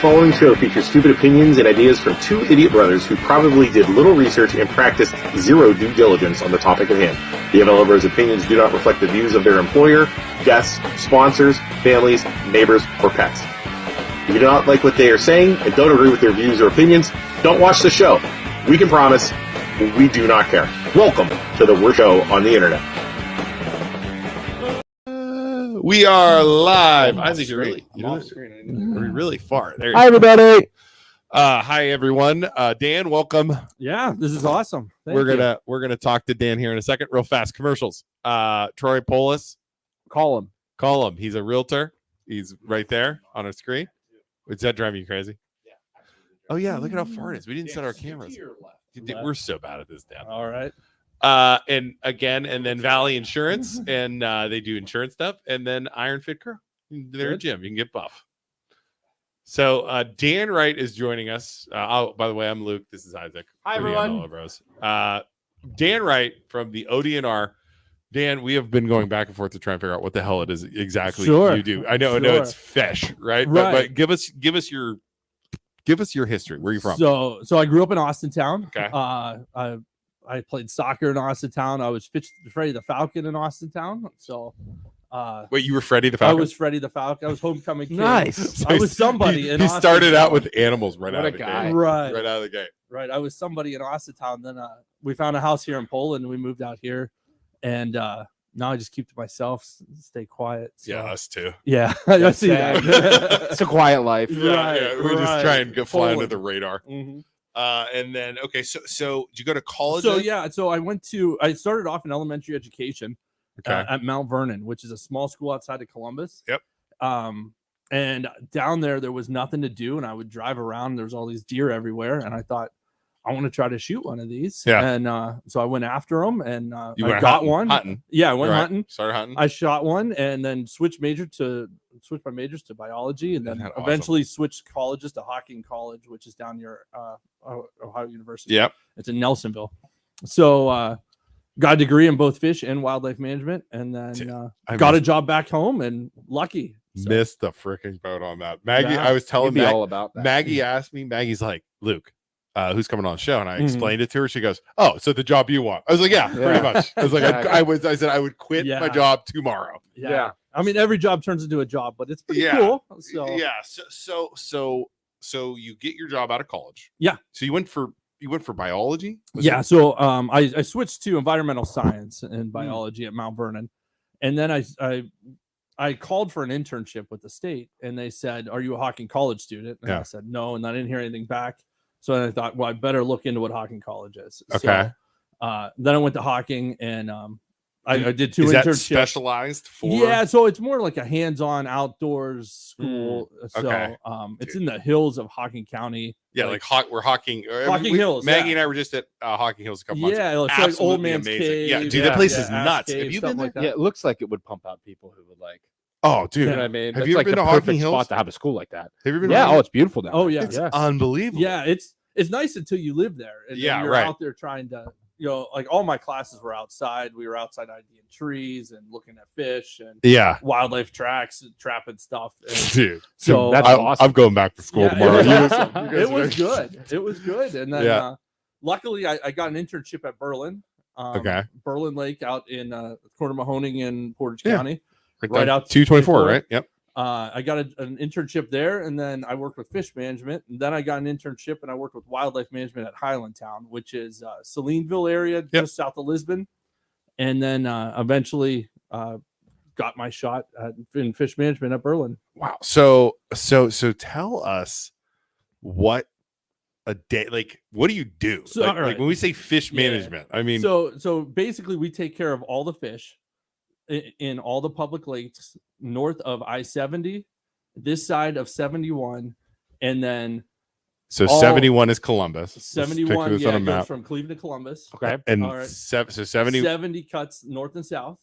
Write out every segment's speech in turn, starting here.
following show features stupid opinions and ideas from two idiot brothers who probably did little research and practiced zero due diligence on the topic at hand. The Availers' opinions do not reflect the views of their employer, guests, sponsors, families, neighbors, or pets. If you do not like what they are saying and don't agree with their views or opinions, don't watch the show. We can promise we do not care. Welcome to the worst show on the internet. We are live. Isaac, you're really far. There you Hi, everybody. Hi, everyone. Dan, welcome. Yeah, this is awesome. We're gonna talk to Dan here in a second. Real fast commercials. Troy Polis, call him. He's a realtor. He's right there on our screen. Is that driving you crazy? Yeah. Oh yeah, look at how far it is. We didn't set our cameras. We're so bad at this, Dan. All right. And then Valley Insurance, and they do insurance stuff, and then Iron Fit Curl. They're a gym. You can get buff. So Dan Wright is joining us. By the way, I'm Luke. This is Isaac. Hi, everyone. Dan Wright from the ODNR. Dan, we have been going back and forth to try and figure out what the hell it is exactly you do. I know it's fish, right? But give us your history. Where are you from? So I grew up in Austintown. Okay. I played soccer in Austintown. I was Freddie the Falcon in Austintown. So, wait, you were Freddie the Falcon? I was Freddie the Falcon. I was homecoming kid. Nice. So I was somebody. He started out with animals right out of the gate. Right out of the gate. Right. I was somebody in Austintown. Then we found a house here in Poland. And we moved out here, and now I just keep to myself, stay quiet. So. Yeah, us too. Yeah, I see that. It's a quiet life. Yeah, we're just trying to fly under the radar. Mm-hmm. And then so did you go to college? So I started off in elementary education at Mount Vernon, which is a small school outside of Columbus. Yep. And down there was nothing to do, and I would drive around. There was all these deer everywhere, and I thought, I want to try to shoot one of these. Yeah. And so I went after them, and I got one. Hunting. Yeah, I went hunting. Started hunting. I shot one, and then switched my majors to biology, and then eventually switched colleges to Hocking College, which is down near Ohio University. Yep. It's in Nelsonville. So got a degree in both fish and wildlife management, and then got a job back home, and lucky. So. Missed the freaking boat on that. Maggie, I was telling Maggie all about that. Maggie asked me, Maggie's like, Luke, who's coming on the show? And I explained it to her. She goes, oh, so the job you want. I was like, yeah. Pretty much. I was like, I said I would quit my job tomorrow. Yeah. I mean, every job turns into a job, but it's pretty cool. So yeah. So you get your job out of college. Yeah. So you went for biology? So I switched to environmental science and biology at Mount Vernon. And then I called for an internship with the state, and they said, are you a Hocking College student? And I said, no. And I didn't hear anything back. So I thought, well, I better look into what Hocking College is. Okay. So, then I went to Hocking, and I did two internships. That specialized for? Yeah, so it's more like a hands-on outdoors school. So it's in the hills of Hocking County. Yeah, we're Hocking Hills. Maggie and I were just at Hocking Hills a couple months ago. Yeah, it's like Old Man's Cave. Yeah, dude, that place is nuts. Cave, have you been there? like that? Yeah, it looks like it would pump out people who would like. Oh, dude. You know what I mean? Have you ever been to Hocking Hills? Spot to have a school like that. Have you been? Yeah. Oh, it's beautiful down there. Oh, yeah. It's unbelievable. Yeah, it's nice until you live there. And you're out there trying to, like all my classes were outside. We were outside IDing trees and looking at fish and wildlife tracks and trapping stuff. And dude, so that's awesome. I'm going back to school tomorrow. It was good. It was good. And then luckily I got an internship at Berlin. Berlin Lake out in corner Mahoning in Portage County. Right out 224, right? Yep. I got an internship there, and then I worked with fish management, and then I got an internship and I worked with wildlife management at Highlandtown, which is Salineville area just south of Lisbon, and then eventually got my shot in fish management at Berlin. Wow. So tell us what a day, like, what do you do? So, like when we say fish management, I mean, so basically we take care of all the fish in all the public lakes north of I-70, this side of 71, and then 71 is Columbus. 71 goes from Cleveland to Columbus. Okay. And 70 cuts north and south.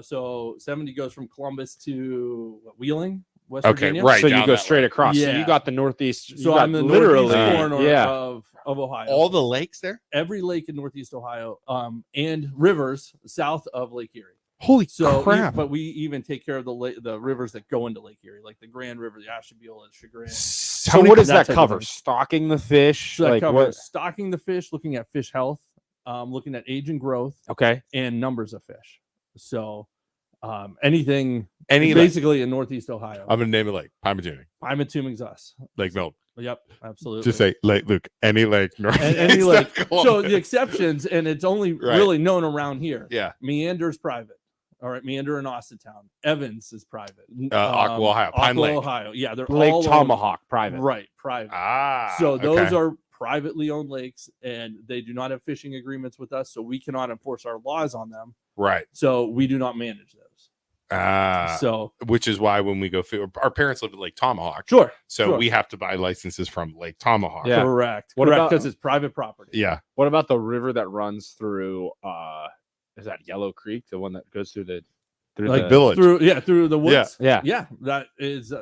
So 70 goes from Columbus to Wheeling, West Virginia. Right. So you go straight across. Yeah. So you got the northeast. So I'm the literally corner of Ohio. All the lakes there? Every lake in northeast Ohio, and rivers south of Lake Erie. Holy crap! But we even take care of the rivers that go into Lake Erie, like the Grand River, the Ashtabula, Chagrin. So what does that cover? Stocking the fish, so that covers stocking the fish, looking at fish health, looking at age and growth, and numbers of fish. So anything, basically in Northeast Ohio. I'm gonna name it like Pymatuming. Pymatuming's us. Lake Milton. Yep, absolutely. Just say Lake Luke, any lake, any lake. So the exceptions, and it's only really known around here. Yeah, Meander's private. All right, Meander in Austintown. Evans is private. Aqua, Ohio. Pine Lake, Ohio. Yeah, they're Lake all Tomahawk, private. Right, private. So those are privately owned lakes, and they do not have fishing agreements with us, so we cannot enforce our laws on them. Right. So we do not manage those. So which is why when we go, our parents live at Lake Tomahawk. Sure. So we have to buy licenses from Lake Tomahawk. Yeah. Correct. What about because it's private property? Yeah. What about the river that runs through? Is that Yellow Creek, the one that goes through the village? Through the woods. Yeah. That is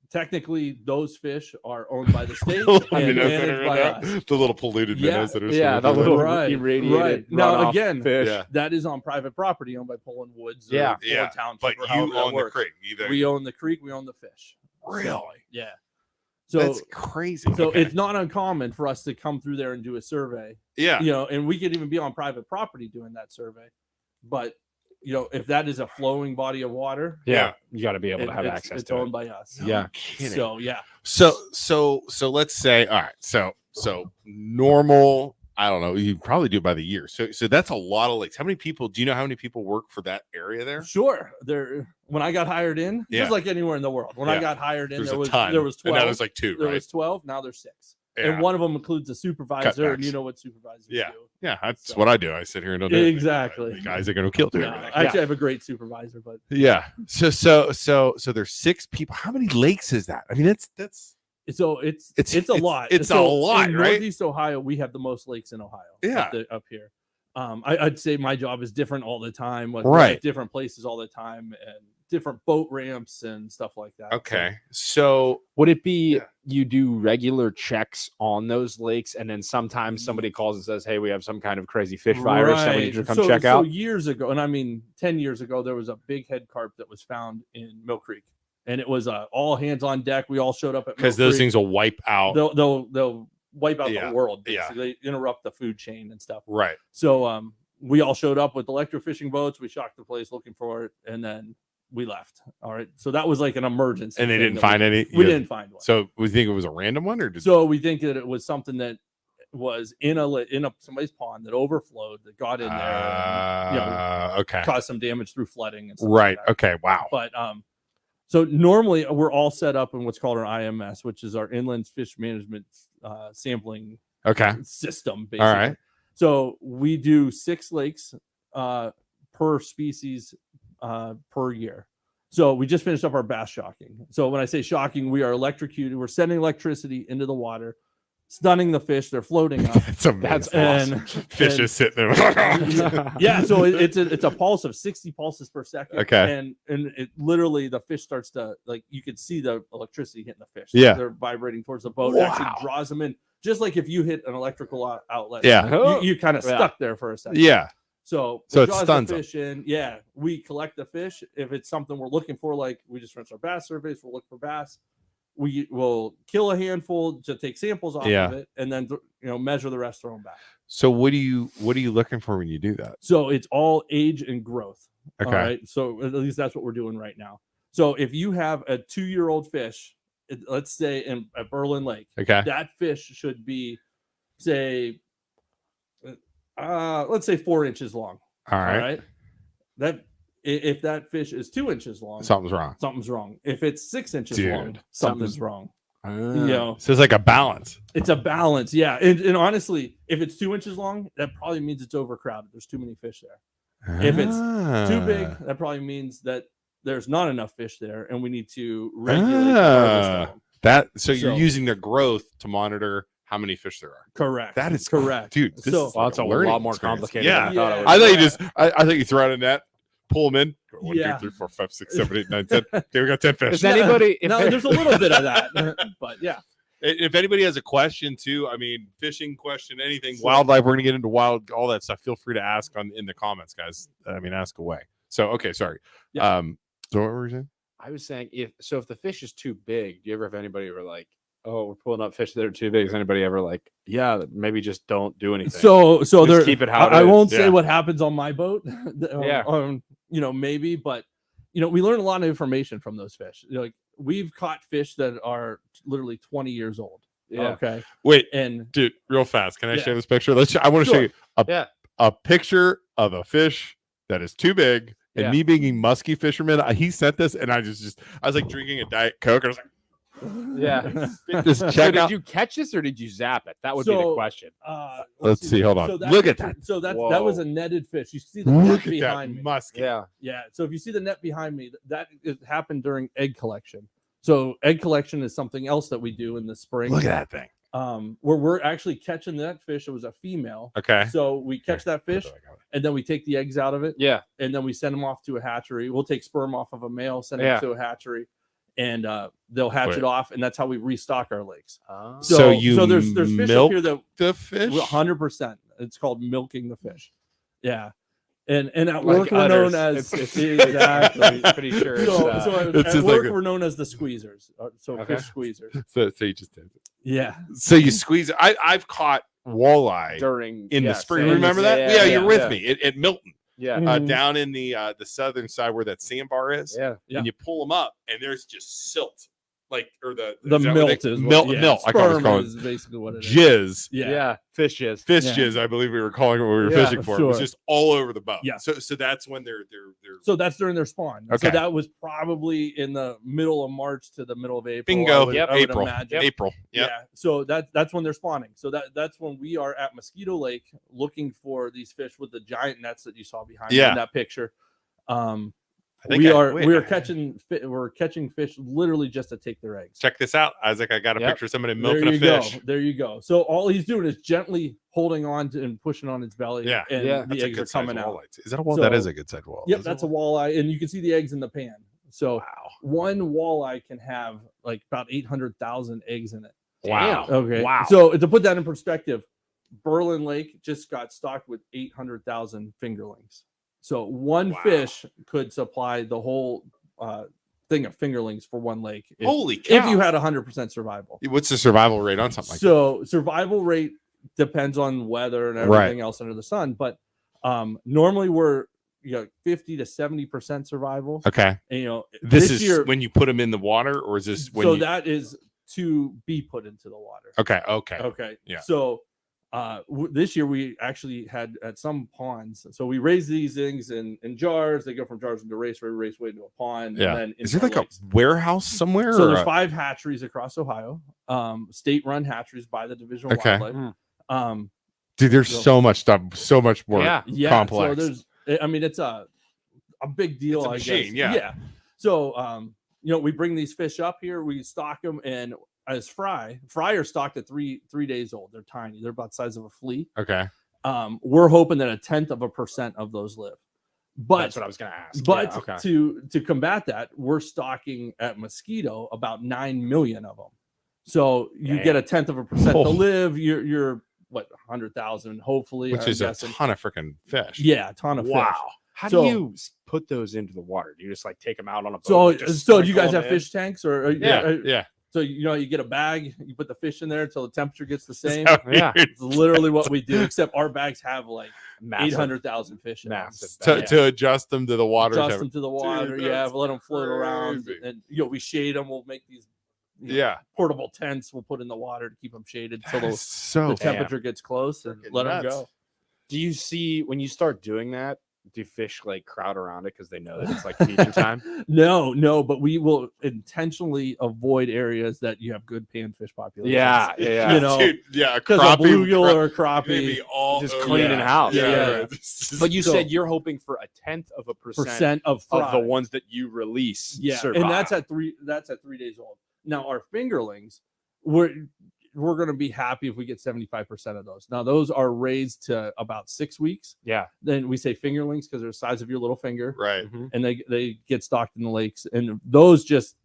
technically those fish are owned by the state and managed by us. The little polluted minnows that are the little irradiated. Right. Now again, fish. That is on private property owned by Poland Woods. Or Township. But you own the creek. We own the creek. We own the fish. Really? Yeah. So that's crazy. So it's not uncommon for us to come through there and do a survey. Yeah. And we could even be on private property doing that survey. But if that is a flowing body of water, you got to be able to have access to it. It's owned by us. Yeah. So So let's say, all right. So normal, I don't know. You probably do it by the year. So that's a lot of lakes. How many people? Do you know how many people work for that area there? Sure. When I got hired in, just like anywhere in the world. When I got hired in, there was 12. And now there's like 2. There was 12. Now there's 6. Yeah. And one of them includes a supervisor, and you know what supervisors do. Yeah, that's what I do. I sit here and don't do exactly. The guys are going to kill everything. Actually, I have a great supervisor, but So there's 6 people. How many lakes is that? I mean, it's a lot. It's a lot, in right? Northeast Ohio, we have the most lakes in Ohio. Yeah, up here. I'd say my job is different all the time. Right, different places all the time, and different boat ramps and stuff like that. Okay, so would it be you do regular checks on those lakes, and then sometimes somebody calls and says, "Hey, we have some kind of crazy fish virus that we need to come check out"? So years ago, and I mean 10 years ago, there was a big head carp that was found in Mill Creek, and it was all hands on deck. We all showed up at because those things will wipe out. They'll wipe out the world. Basically. They interrupt the food chain and stuff. Right. So we all showed up with electrofishing boats. We shocked the place looking for it, and then we left. All right. So that was like an emergency. And they didn't find any? We didn't find one. So we think it was a random one? So we think that it was something that was in somebody's pond that overflowed, that got in there and, caused some damage through flooding and stuff. Right. Like that. Okay. Wow. But so normally we're all set up in what's called our IMS, which is our inland fish management sampling system, basically. All right. So we do 6 lakes per species per year. So we just finished up our bass shocking. So when I say shocking, we are electrocuted. We're sending electricity into the water, stunning the fish. They're floating up. That's awesome. Fish is sitting there. So it's a pulse of 60 pulses per second. Okay. And it literally, the fish starts to, like, you could see the electricity hitting the fish. Yeah. They're vibrating towards the boat. It actually draws them in. Just like if you hit an electrical outlet. Yeah. You kind of stuck there for a second. Yeah. So it stuns the fish in. Yeah, we collect the fish. If it's something we're looking for, like we just finished our bass surveys, we'll look for bass. We will kill a handful to take samples off of it, and then measure the rest, throw them back. So what are you looking for when you do that? So it's all age and growth. Okay. All right. So at least that's what we're doing right now. So if you have a 2-year-old fish, let's say at Berlin Lake, that fish should be, say, let's say 4 inches long. All right. That if that fish is 2 inches long, something's wrong. If it's 6 inches long, something's wrong. So it's like a balance. It's a balance, yeah. And honestly, if it's 2 inches long, that probably means it's overcrowded. There's too many fish there. If it's too big, that probably means that there's not enough fish there, and we need to regulate that. So you're using their growth to monitor how many fish there are. Correct. That is correct, dude. That's a lot more complicated. Yeah. Than I thought you throw out a net, pull them in. 1, 2, 3, 4, 5, 6, 7, 8, 9, 10. Okay, we got 10 fish. Is anybody? There's a little bit of that, but yeah. If anybody has a question too, I mean, fishing question, anything, wildlife, we're gonna get into all that stuff. Feel free to ask in the comments, guys. I mean, ask away. So okay, sorry. Yeah. So what were you saying? I was saying if the fish is too big, do you ever have anybody who are like, oh, we're pulling up fish that are too big? Is anybody ever like, yeah, maybe just don't do anything? So there, keep it how it I is. won't say what happens on my boat. Yeah. Maybe, but we learn a lot of information from those fish. Like we've caught fish that are literally 20 years old. Yeah. Okay. Wait, and dude, real fast. Can I Yeah. share this picture? I want to show you a picture of a fish that is too big. And me being a musky fisherman, he sent this, and I was like drinking a Diet Coke. I was like, yeah. Just So check did out. you catch this or did you zap it? That would be the question. Let's see. Hold on. Look at that. So that Whoa. was a netted fish. You see the net Look at behind that me. musky. Yeah. So if you see the net behind me, that it happened during egg collection. So egg collection is something else that we do in the spring. Look at that thing. Where we're actually catching that fish. It was a female. Okay. So we catch that fish, and then we take the eggs out of it. Yeah. And then we send them off to a hatchery. We'll take sperm off of a male, send it to a hatchery, and they'll hatch it off, and that's how we restock our lakes. So there's fish up here that the fish 100%. It's called milking the fish. Yeah. And at Like work we're known udders. as exactly. Pretty sure. So It's at just work like we're known as the squeezers. So Okay. fish squeezers. So you just did it. Yeah. So you squeeze it. I've caught walleye during in the spring. same- Remember that? Yeah, You're with yeah. me at Milton, Yeah. Mhm. down in the southern side where that sandbar is. Yeah. Yeah. And you pull them up, and there's just silt, like or the The is that what milt they- is milt. Milt. I Sperm call it is basically what it is. jizz. Yeah. Fish jizz. Fish Yeah. jizz, I believe we were calling it when we were Yeah, fishing for. It was sure. just all over the boat. Yeah. So that's when they're So that's during their spawn. Okay. So that was probably in the middle of March to the middle of April. bingo. I would April. imagine. April. Yep. Yeah. So that's when they're spawning. So that's when we are at Mosquito Lake looking for these fish with the giant nets that you saw behind me Yeah. in that picture. I think We're catching fish literally just to take their eggs. Check this out, Isaac. I got a Yep. picture of somebody There milking a you fish. go. There you go. So all he's doing is gently holding on to and pushing on its belly. Yeah. And Yeah. the That's a eggs are good size coming out. walleye. Is that a walleye? So- That is a good size walleye. Yep, Is that's it? a walleye, and you can see the eggs in the pan. So Wow. one walleye can have like about 800,000 eggs in it. Wow. Okay. Wow. So to put that in perspective, Berlin Lake just got stocked with 800,000 fingerlings. So one Wow. fish could supply the whole thing of fingerlings for one lake. Holy cow. If you had 100% survival. What's the survival rate on something like that? So survival rate depends on weather and everything else under the sun, but normally we're 50 to 70% survival. Okay. And, This is year, when you put them in the water, or is this when so you... that is to be put into the water. Okay. Okay. Yeah. So this year we actually had at some ponds. So we raise these things in jars. They go from jars into raceway to a pond. Yeah. And then Is there into like lakes. a warehouse somewhere? So or there's a- 5 hatcheries across Ohio, state-run hatcheries by the Division of Okay. Wildlife. Dude, there's so- so much stuff, so much more Yeah. Yeah, complex. So it's a big deal. It's a I machine, guess. yeah. So we bring these fish up here, we stock them, and as fry are stocked at 3 days old. They're tiny. They're about the size of a flea. Okay. We're hoping that 1/10% of those live. But That's what I was going to ask. But Yeah, okay. to combat that, we're stocking at Mosquito about 9 million of them. So you get 1/10% to Oh. live. You're what 100,000 hopefully, Which I'm is a guessing. ton of freaking fish. Yeah, a ton of fish. Wow. How So- do you put those into the water? Do you just like take them out on a boat? So and just do you guys sprinkle have them in? fish tanks or Yeah. So you get a bag, you put the fish in there until the temperature gets the same. So Yeah. weird. It's literally what we do, except our bags have like Massive. 800,000 fish in them. Massive. To adjust them to the water. Adjust temperature. them to the water, Dude, yeah. that's Let them float around, crazy. and we shade them. We'll make these Yeah. portable tents. We'll put in the water to keep them shaded until That's the so temperature gets close, and freaking let them nuts. go. Do you see when you start doing that? Do fish like crowd around it because they know that it's like feeding time? No, but we will intentionally avoid areas that you have good panfish populations. Yeah. You know, Dude, yeah, a because a crappie, bluegill or a crappie maybe all Just over. cleaning house. Yeah, Yeah. right. This is- But you So- said you're hoping for 1/10 of a percent of of the fry. ones that you release. Yeah, survive. and that's at 3 days old. Now our fingerlings, we're going to be happy if we get 75% of those. Now those are raised to about 6 weeks. Yeah. Then we say fingerlings because they're the size of your little finger, right. Mhm. and they get stocked in the lakes. And those just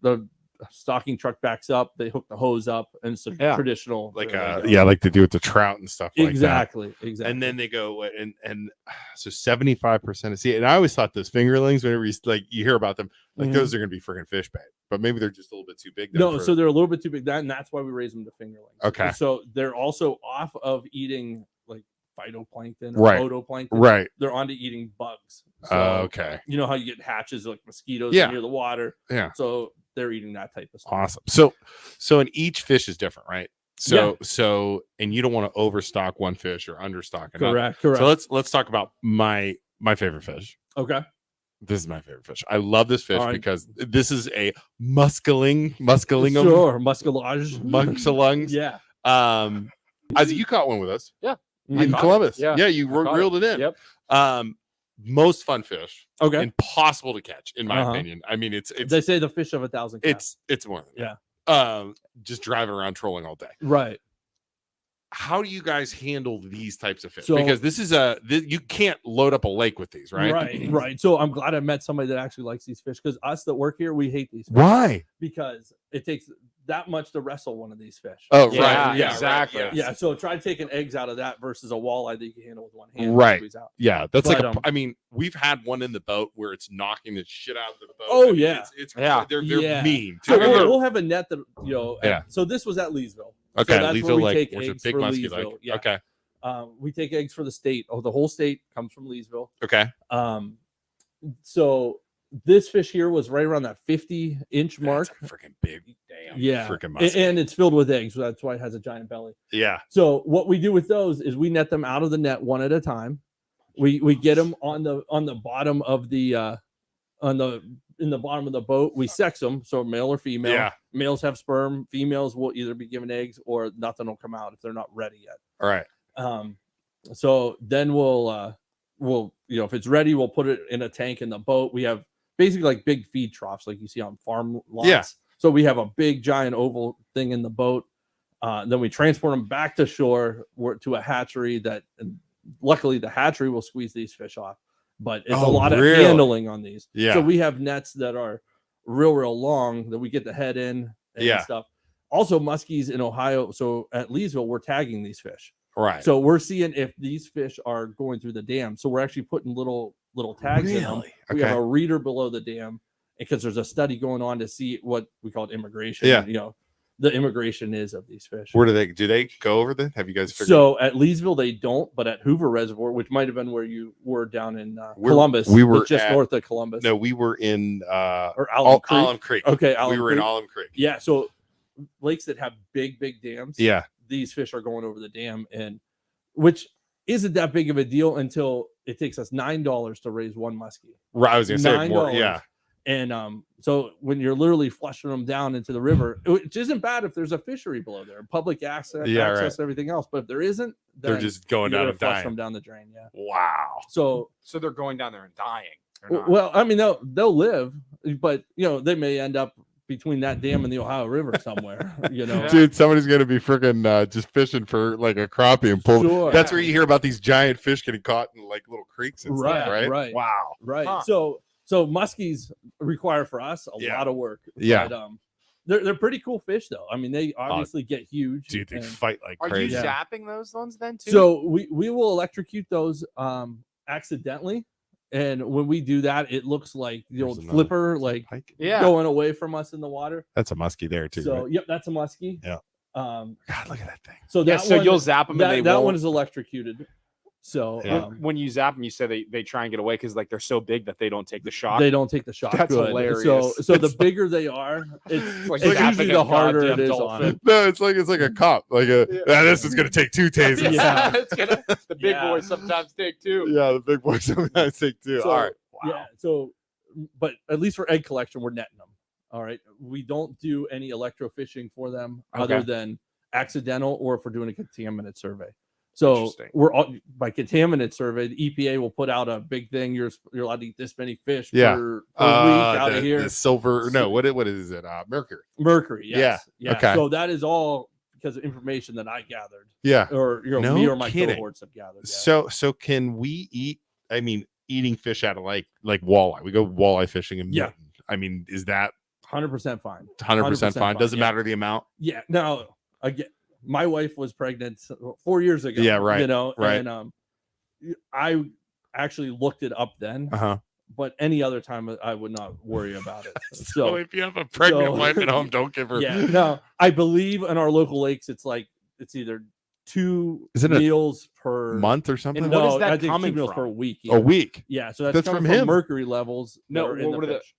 stocking truck backs up, they hook the hose up, and it's a traditional like like they do with the trout and stuff like exactly. And then they go and so 75% of see, and I always thought those fingerlings, whenever you you hear about them, like those are gonna be freaking fish bait, but maybe they're just a little bit too big. No, so they're a little bit too big, and that's why we raise them to fingerlings. Okay. So they're also off of eating like phytoplankton or photoplankton. Right. They're onto eating bugs. So, okay. You know how you get hatches like mosquitoes near the water. Yeah. So they're eating that type of stuff. Awesome. So in each fish is different, right? So and you don't want to overstock one fish or understock another. Correct. So let's talk about my favorite fish. Okay. This is my favorite fish. I love this fish because this is a muskelingum. Sure, muskelage. Yeah. Isaac, you caught one with us. Yeah. In Columbus. Yeah, you reeled it in. Yep. Most fun fish. Okay. Impossible to catch, in my opinion. I mean, it's they say the fish of 1,000 cats. It's more than that. Just driving around trolling all day. Right. How do you guys handle these types of fish? So, because this is you can't load up a lake with these, right? Right. So I'm glad I met somebody that actually likes these fish, because us that work here, we hate these fish. Why? Because it takes that much to wrestle one of these fish. Oh, right. Yeah, exactly. Right, yeah. So try taking eggs out of that versus a walleye that you can handle with one hand. Right. Out. Yeah. That's I mean, we've had one in the boat where it's knocking the shit out of the boat. Oh, I mean, yeah. They're mean. So we'll have a net that, Yeah. So this was at Leesville. Okay. So that's Leesville where we Lake, take which is eggs big for musky Leesville. lake. Yeah. Okay. We take eggs for the state. Oh, the whole state comes from Leesville. Okay. So this fish here was right around that 50-inch mark. That's freaking big. Damn. Yeah. Freaking musky. And it's filled with eggs. So that's why it has a giant belly. Yeah. So what we do with those is we net them out of the net one at a time. We get them on the bottom of the in the bottom of the boat. We sex them, so male or female. Yeah. Males have sperm. Females will either be given eggs or nothing will come out if they're not ready yet. All right. So then we'll if it's ready, we'll put it in a tank in the boat. We have basically like big feed troughs like you see on farm lots. Yeah. So we have a big giant oval thing in the boat. Then we transport them back to shore to a hatchery that, and luckily the hatchery will squeeze these fish off, but it's a lot of handling on these. Yeah. So we have nets that are real long that we get the head in and stuff. Also muskies in Ohio. So at Leesville, we're tagging these fish. Right. So we're seeing if these fish are going through the dam. So we're actually putting little tags in them. We have a reader below the dam because there's a study going on to see what we call immigration. Yeah. The immigration is of these fish. Where do they go over there? Have you guys figured So at Leesville they don't, but at Hoover Reservoir, which might have been where you were down in Columbus, we were just north of Columbus. No, we were in or Alum Creek. Okay, Alum we were Creek. in Alum Creek. Yeah, so lakes that have big dams. Yeah, these fish are going over the dam, and which isn't that big of a deal until it takes us $9 to raise one muskie. Right, I was gonna say more. Yeah. And so when you're literally flushing them down into the river, which isn't bad if there's a fishery below there, public access, and everything else. But if there isn't, then they're just going down and flush dying. them down the drain. Yeah. Wow. So they're going down there and dying. Well, I mean, they'll live, but they may end up between that dam and the Ohio River somewhere. Dude, somebody's gonna be freaking just fishing for like a crappie and pull. Sure. That's where you hear about these giant fish getting caught in like little creeks and stuff, right? Right. Wow. Right. Huh. So muskies require for us a lot of work. Yeah. But, they're pretty cool fish though. I mean, they obviously get huge. Dude, they fight like Are crazy. you zapping those ones then too? So we will electrocute those accidentally. And when we do that, it looks like the old flipper, like going away from us in the water. That's a muskie there too. So right? Yep, that's a muskie. Yeah. God, look at that thing. So you'll zap them and that one is electrocuted. So when you zap them, you say they try and get away because like they're so big that they don't take the shock. They don't take the shock. That's hilarious. So the bigger they are, it's usually the harder it is on it. No, it's like a cop. Like this is gonna take 2 tasers. Yeah, the big boys sometimes take 2. Yeah, the big boys sometimes take 2. All right. Wow. Yeah. So, but at least for egg collection, we're netting them. All right. We don't do any electrofishing for them other than accidental or if we're doing a contaminant survey. So we're all, by contaminant survey, the EPA will put out a big thing. You're allowed to eat this many fish per week out of here. The silver, no, what is it? Mercury. Mercury. Yes. Yeah. Okay. So that is all because of information that I gathered. Yeah. Or me or my cohorts have gathered. Yeah. So can we eat? I mean, eating fish out of like walleye. We go walleye fishing in Milton. I mean, is that 100% fine. 100% fine. Doesn't matter the amount. Yeah. Now, again, my wife was pregnant 4 years ago. Yeah, right. You know, right. And I actually looked it up then. But any other time, I would not worry about it. So if you have a pregnant wife at home, don't give her. Yeah. No, I believe in our local lakes, it's either 2 meals per month or something. And what is that I think coming 2 meals from? per week. A week. Yeah. So that's from from him. mercury levels. No,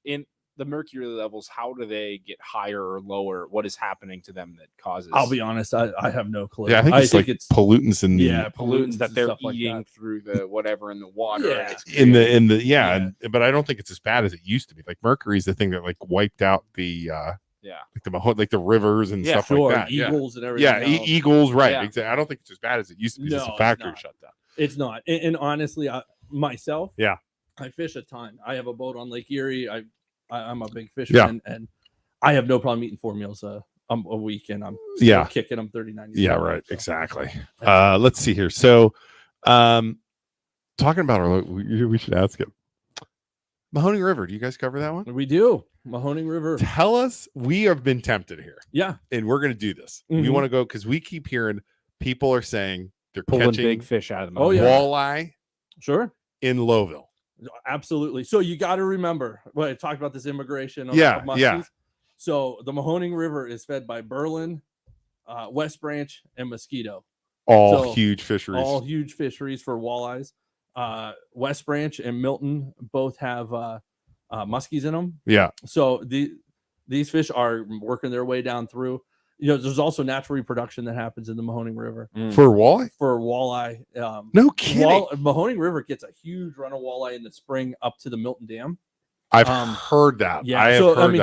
in the mercury levels, how do they get higher or lower? What is happening to them that causes? I'll be honest, I have no clue. Yeah, I think it's pollutants in the pollutants that they're eating like through the whatever in the water. Yeah, but I don't think it's as bad as it used to be. Like mercury is the thing that like wiped out the like the rivers and stuff like that. Eagles and everything. Yeah, eagles, right? Yeah. Exactly. I don't think it's as bad as it used to be. Just a factory shut down. It's not. And honestly, myself, I fish a ton. I have a boat on Lake Erie. I'm a big fisherman, and I have no problem eating 4 meals a week, and I'm still kicking them 39. Yeah, right. So. Exactly. Let's see here. So, talking about we should ask him. Mahoning River. Do you guys cover that one? We do. Mahoning River. Tell us. We have been tempted here. Yeah, and we're going to do this. We want to go because we keep hearing people are saying they're pulling catching big fish out of the walleye. Sure. In Lowville. Absolutely. So you got to remember what I talked about, this immigration of muskies. So the Mahoning River is fed by Berlin, West Branch, and Mosquito. All huge fisheries. All huge fisheries for walleyes. West Branch and Milton both have muskies in them. Yeah. So these fish are working their way down through. There's also natural reproduction that happens in the Mahoning River for walleye. For walleye, no kidding. Mahoning River gets a huge run of walleye in the spring up to the Milton Dam. I've heard that. Yeah,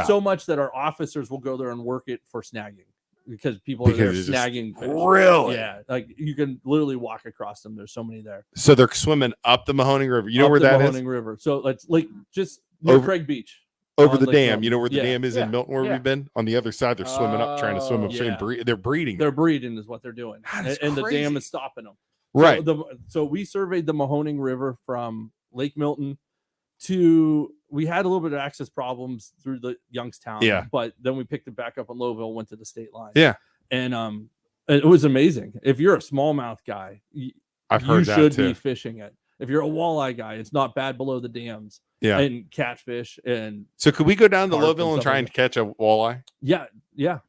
so much that our officers will go there and work it for snagging because people are there snagging. Really? Yeah, like you can literally walk across them. There's so many there. So they're swimming up the Mahoning River. You know where that is? Mahoning River. So it's like just near Craig Beach. Over the dam, Milton. You know where the dam is in Milton, where we've been? On the other side, they're swimming up, trying to swim upstream. They're breeding. They're breeding is what they're doing, and the dam is stopping them. Right. So we surveyed the Mahoning River from Lake Milton to. We had a little bit of access problems through the Youngstown. Yeah. But then we picked it back up in Lowville, went to the state line. Yeah. And it was amazing. If you're a smallmouth guy, I've heard you should be fishing it. If you're a walleye guy, it's not bad below the dams. Yeah. And catfish and so could we go down to Lowville and try and catch a walleye? Yeah,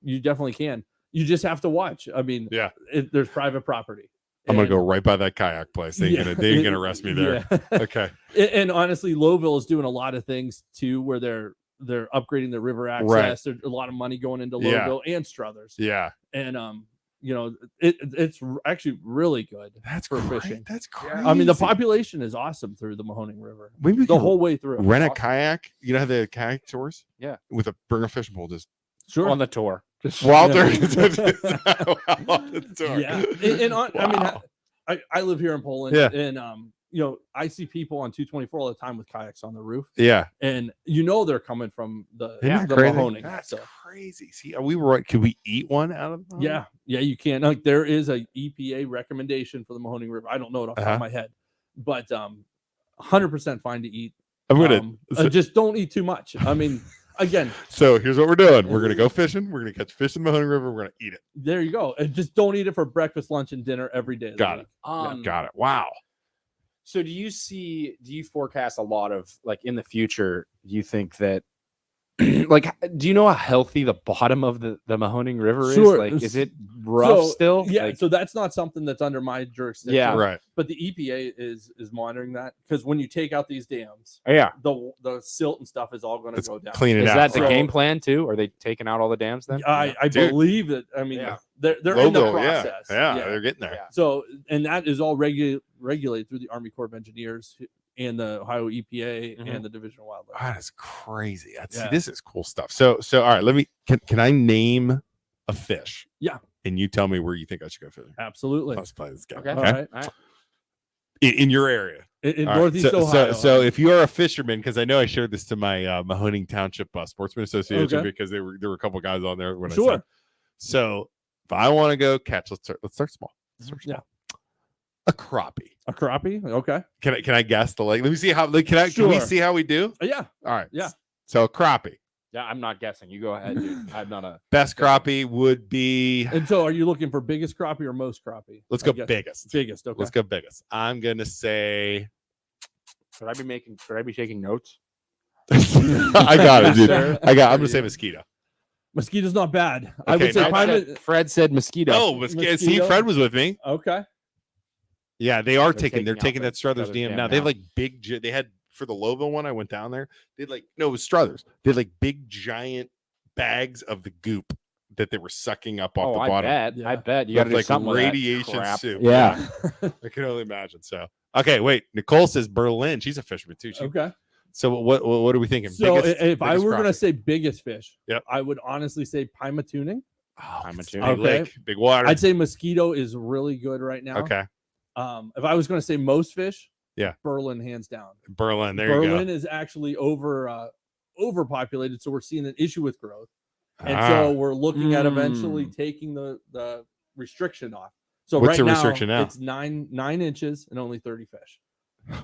you definitely can. You just have to watch. I mean, there's private property. I'm gonna go right by that kayak place. They ain't gonna arrest me there. Yeah. Okay. And honestly, Lowville is doing a lot of things too, where they're upgrading the river access. Right. There's a lot of money going into Lowville and Struthers. Yeah. And it's actually really good. That's for great. fishing. That's crazy. I mean, the population is awesome through the Mahoning River. Maybe the whole way through. Rent a kayak. You know how they have kayak tours? Yeah. With bring a fishing pole, just on the tour. Just Walter. Yeah. I mean, I live here in Poland. Yeah. And I see people on 224 all the time with kayaks on the roof. Yeah. And they're coming from the Mahoning. That's crazy. See, we were right. Could we eat one out of them? Yeah. Yeah, you can. Like there is a EPA recommendation for the Mahoning River. I don't know it off the top of my head, but 100% fine to eat. I'm gonna just don't eat too much. I mean, again. So here's what we're doing. We're gonna go fishing. We're gonna catch fish in the Mahoning River. We're gonna eat it. There you go. And just don't eat it for breakfast, lunch, and dinner every day. Got it. Got it. Wow. So do you forecast a lot of like in the future, do you think that like, do you know how healthy the bottom of the Mahoning River is? Like, is it rough still? Yeah. Like, so that's not something that's under my jurisdiction. Yeah. Right. But the EPA is monitoring that because when you take out these dams, the silt and stuff is all going to go down. Clean it out. Is that the game plan too? Are they taking out all the dams then? I believe that. I mean, they're in the process. Yeah, they're getting there. Yeah. So, and that is all regulated through the Army Corps of Engineers and the Ohio EPA and the Division of Wildlife. That is crazy. See, this is cool stuff. So all right, let me. Can I name a fish? Yeah. And you tell me where you think I should go fishing. Absolutely. Let's play this game. Okay. All right. In your area. In Northeast Ohio. So if you are a fisherman, because I know I shared this to my Mahoning Township Sportsman Association because there were a couple guys on there when I said. So if I want to go catch, let's start small. Yeah. A crappie. A crappie? Okay. Can I guess the lake? Let me see how can we see how we do? Yeah. All right. Yeah. So a crappie. Yeah, I'm not guessing. You go ahead, dude. I'm not a best crappie would be. And so, are you looking for biggest crappie or most crappie? Let's go biggest. Biggest. Okay. Let's go biggest. I'm gonna say. Should I be taking notes? I got it, dude. I'm gonna say mosquito. Mosquito's not bad. Okay, I would say Fred said mosquito. Oh, mosquito. See, Fred was with me. Okay. Yeah, they are taking. They're taking that Struthers Struthers DM now. They have like big. They had for the Louisville one. I went down there. They had it was Struthers. They had like big giant bags of the goop that they were sucking up off the bottom. I bet you got to do like something radiation with that crap. soup. Yeah. I can only imagine. So okay, wait. Nicole says Berlin. She's a fisherman too. Okay. So what are we thinking? So if I were going to say biggest fish, yep. I would honestly say Pima tuning. Pima tuning. Okay. Lake, big water. I'd say mosquito is really good right now. Okay. If I was going to say most fish, yeah, Berlin hands down. Berlin, there you go. Berlin is actually overpopulated, so we're seeing an issue with growth, and so we're looking at eventually taking the restriction off. So what's right the restriction now? It's 9 inches and only 30 fish.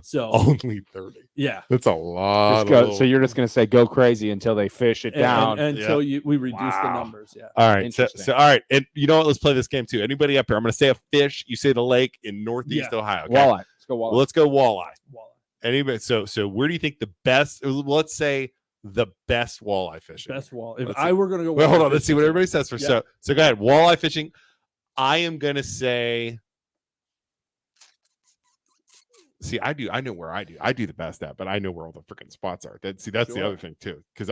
So only 30. Yeah, that's a lot. So you're just going to say go crazy until they fish it down until we reduce the numbers. Yeah. All right. So all right, and you know what? Let's play this game too. Anybody up here? I'm going to say a fish. You say the lake in Northeast Ohio. Okay? Walleye. Let's go walleye. Well, let's go walleye. Anybody? So where do you think the best? Let's say the best walleye fishing. Best walleye. If I were going to go, wait, hold on. Let's see what everybody says for. So go ahead. Walleye fishing. I am going to say. See, I know where I do the best at, but I know where all the freaking spots are. That's the other thing too. Because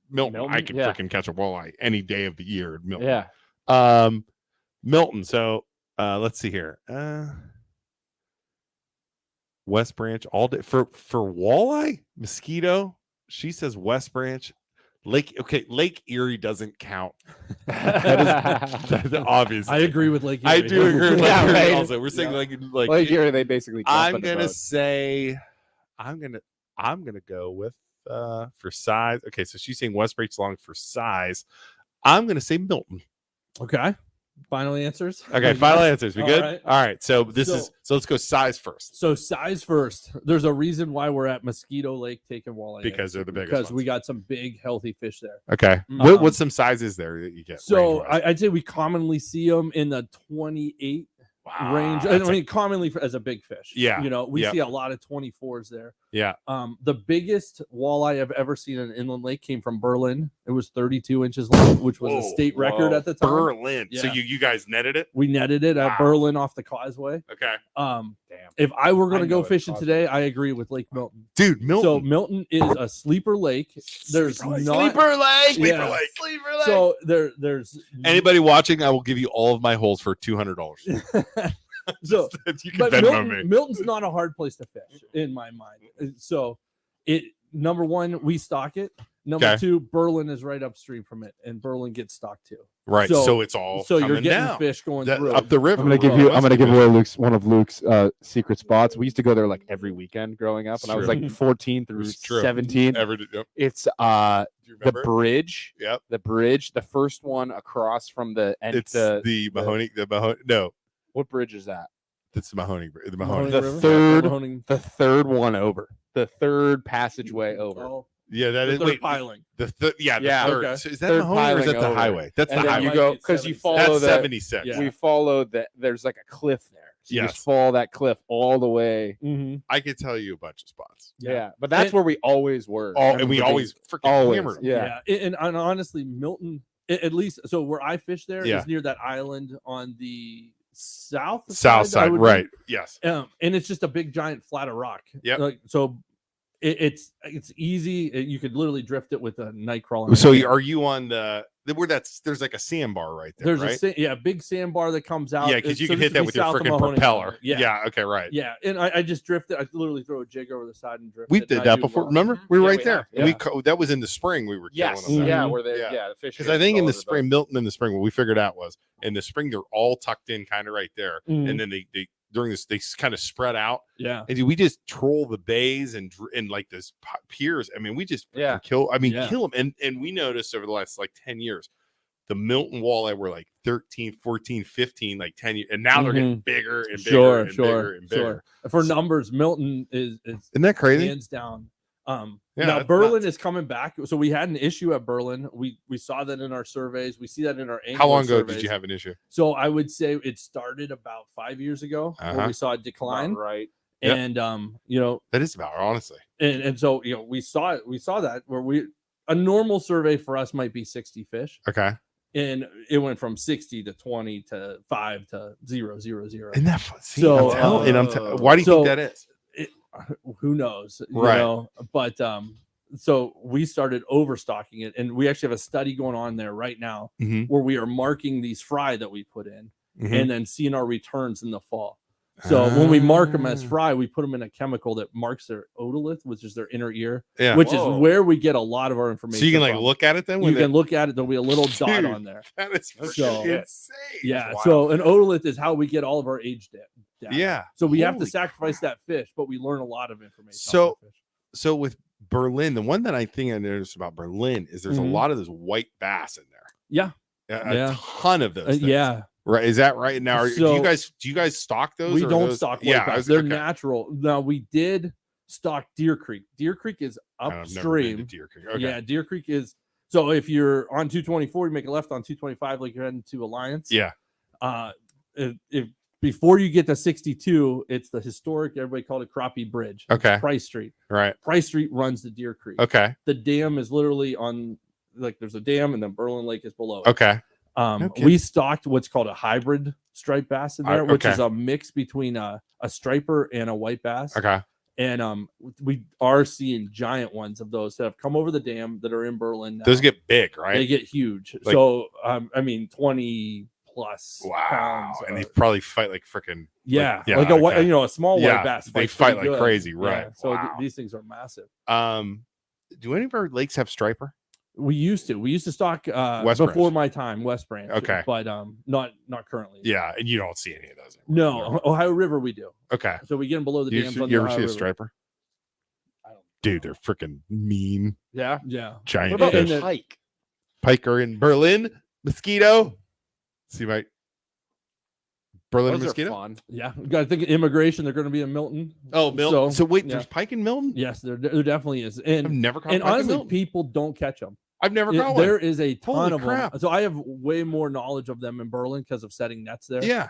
Milton, I can freaking catch a walleye any day of the year at Milton. Yeah. Milton. So let's see here. West Branch all day for walleye, mosquito. She says West Branch. Lake Erie doesn't count. That's obvious. I agree with Lake Erie. I do agree with Lake Erie also. We're saying Lake Erie, they basically I'm gonna say I'm gonna go with for size. Okay, so she's saying West Branch long for size. I'm gonna say Milton. Okay. Final answers. Okay, final answers. We good? All right. So let's go size first. So size first. There's a reason why we're at Mosquito Lake taking walleye. Because they're the biggest. Because we got some big, healthy fish there. Okay. What's some sizes there that you get? So I'd say we commonly see them in the 28 range. I mean, commonly as a big fish. Yeah. We see a lot of 24s there. Yeah. The biggest walleye I've ever seen in an inland lake came from Berlin. It was 32 inches long, which was a state record at the time. Berlin. Yeah. So you guys netted it? We netted it at Berlin off the causeway. Okay. Damn. If I were going to go fishing today, I agree with Lake Milton. Dude, Milton. So Milton is a sleeper lake. There's sleeper lake. So there's anybody watching, I will give you all of my holes for $200. So you can bet on me. Milton's not a hard place to fish in my mind. So number one, we stock it. Number two, Berlin is right upstream from it, and Berlin gets stocked too. Right. So it's all you're getting down. fish going through up the river. I'm gonna give away one of Luke's secret spots. We used to go there like every weekend growing up, and I was like 14 through 17. It's the bridge. Yep. The bridge, the first one across from the end. It's the Mahoney. No. What bridge is that? It's the Mahoney. The Mahoney. The third one over. The third passageway over. Oh. Yeah, that is piling. The third. Okay. So is that Mahoney or is that the highway? That's the highway. You go because you follow that's 76. Yeah. We follow that. There's like a cliff there. So you just follow that cliff all the way. Mm-hmm. I could tell you a bunch of spots. Yeah, but that's where we always were. And we always freaking hammered. Yeah. And honestly, Milton, at least, so where I fish there is near that island on the south side, right? Yes. And it's just a big giant flat of rock. Yeah. So it's easy. You could literally drift it with a night crawler. So are you on where there's like a sandbar right there? There's a big sandbar that comes out. Yeah, because you can hit that with your freaking propeller. Yeah. Okay. Right. Yeah, and I just drift it. I literally throw a jig over the side and drift. We did that before. Remember, we were right there. Yeah. That was in the spring. We were killing them. Yeah, where the fish. Because I think in the spring, Milton in the spring, what we figured out was in the spring they're all tucked in, kind of right there, and then they during this they kind of spread out. Yeah, and we just troll the bays and like this piers. I mean, we just kill. I mean, kill them. And we noticed over the last like 10 years. The Milton walleye were like 13, 14, 15, like 10 years. And now they're getting bigger and bigger and bigger and bigger. For numbers, Milton is isn't that crazy? Hands down. Now Berlin is coming back. So we had an issue at Berlin. We saw that in our surveys. We see that in our How long ago surveys. did you have an issue? So I would say it started about 5 years ago where we saw a decline. Right. And that is about honestly. And so we saw that where a normal survey for us might be 60 fish. Okay. And it went from 60 to 20 to 5 to 0, 0, 0. And that why do you think that is? Who knows? Right. But so we started overstocking it, and we actually have a study going on there right now where we are marking these fry that we put in and then seeing our returns in the fall. So when we mark them as fry, we put them in a chemical that marks their otolith, which is their inner ear, which is where we get a lot of our information. So you can look at it then? You can look at it. There'll be a little dot on there. That is insane. Yeah. Wow. So an otolith is how we get all of our age data. Yeah. So we have to sacrifice that fish, but we learn a lot of information. So with Berlin, the one that I think I noticed about Berlin is there's a lot of those white bass in there. Yeah. A ton of those. Yeah. Right. Is that right? Now, do you guys stock those? We don't stock white bass. They're natural. Now we did stock Deer Creek. Deer Creek is upstream. Deer Creek. Okay. Yeah, Deer Creek is. So if you're on 224, you make a left on 225, like you're heading to Alliance. Yeah. If before you get to 62, it's the historic. Everybody called it Crappie Bridge. Okay. It's Price Street. Right. Price Street runs to Deer Creek. Okay. The dam is literally on. There's a dam, and then Berlin Lake is below it. Okay. We stocked what's called a hybrid striped bass in there, which is a mix between a striper and a white bass. Okay. And we are seeing giant ones of those that have come over the dam that are in Berlin now. Those get big, right? They get huge. So 20 plus pounds. And they probably fight like freaking a small white bass. They fight like crazy, right? Yeah. So these things are massive. Do any of our lakes have striper? We used to stock before my time, West Branch. Okay. But not currently. Yeah, and you don't see any of those anymore. No, Ohio River we do. Okay. So we get them below the dams. You ever see a striper? Dude, they're freaking mean. Yeah. Giant what about fish. pike? Pike are in Berlin. Mosquito. See my Berlin and Mosquito? Fun. Yeah. You got to think of immigration. They're going to be in Milton. Oh, Milton. So wait, there's pike in Milton? Yes, there definitely is. And I've never caught and pike honestly, in Milton. people don't catch them. I've never caught one. There is a ton of crap. them. So I have way more knowledge of them in Berlin because of setting nets there. Yeah.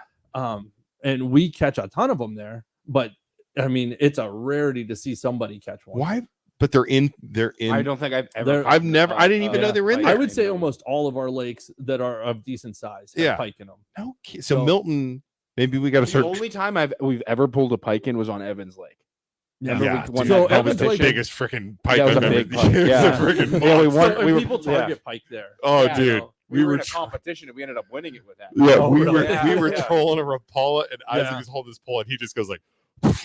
And we catch a ton of them there, but I mean, it's a rarity to see somebody catch one. Why? But they're in. I don't think I've ever. I didn't even know they were in there. I would say almost all of our lakes that are of decent size have pike in them. Okay. So Milton, maybe we got to start. The only time we've ever pulled a pike in was on Evans Lake. Yeah, that was the biggest freaking pike I've ever. people target pike there. Oh, dude. We were in a competition and we ended up winning it with that. Yeah, we were trolling a Rapala and Isaac was holding his pole and he just goes like. But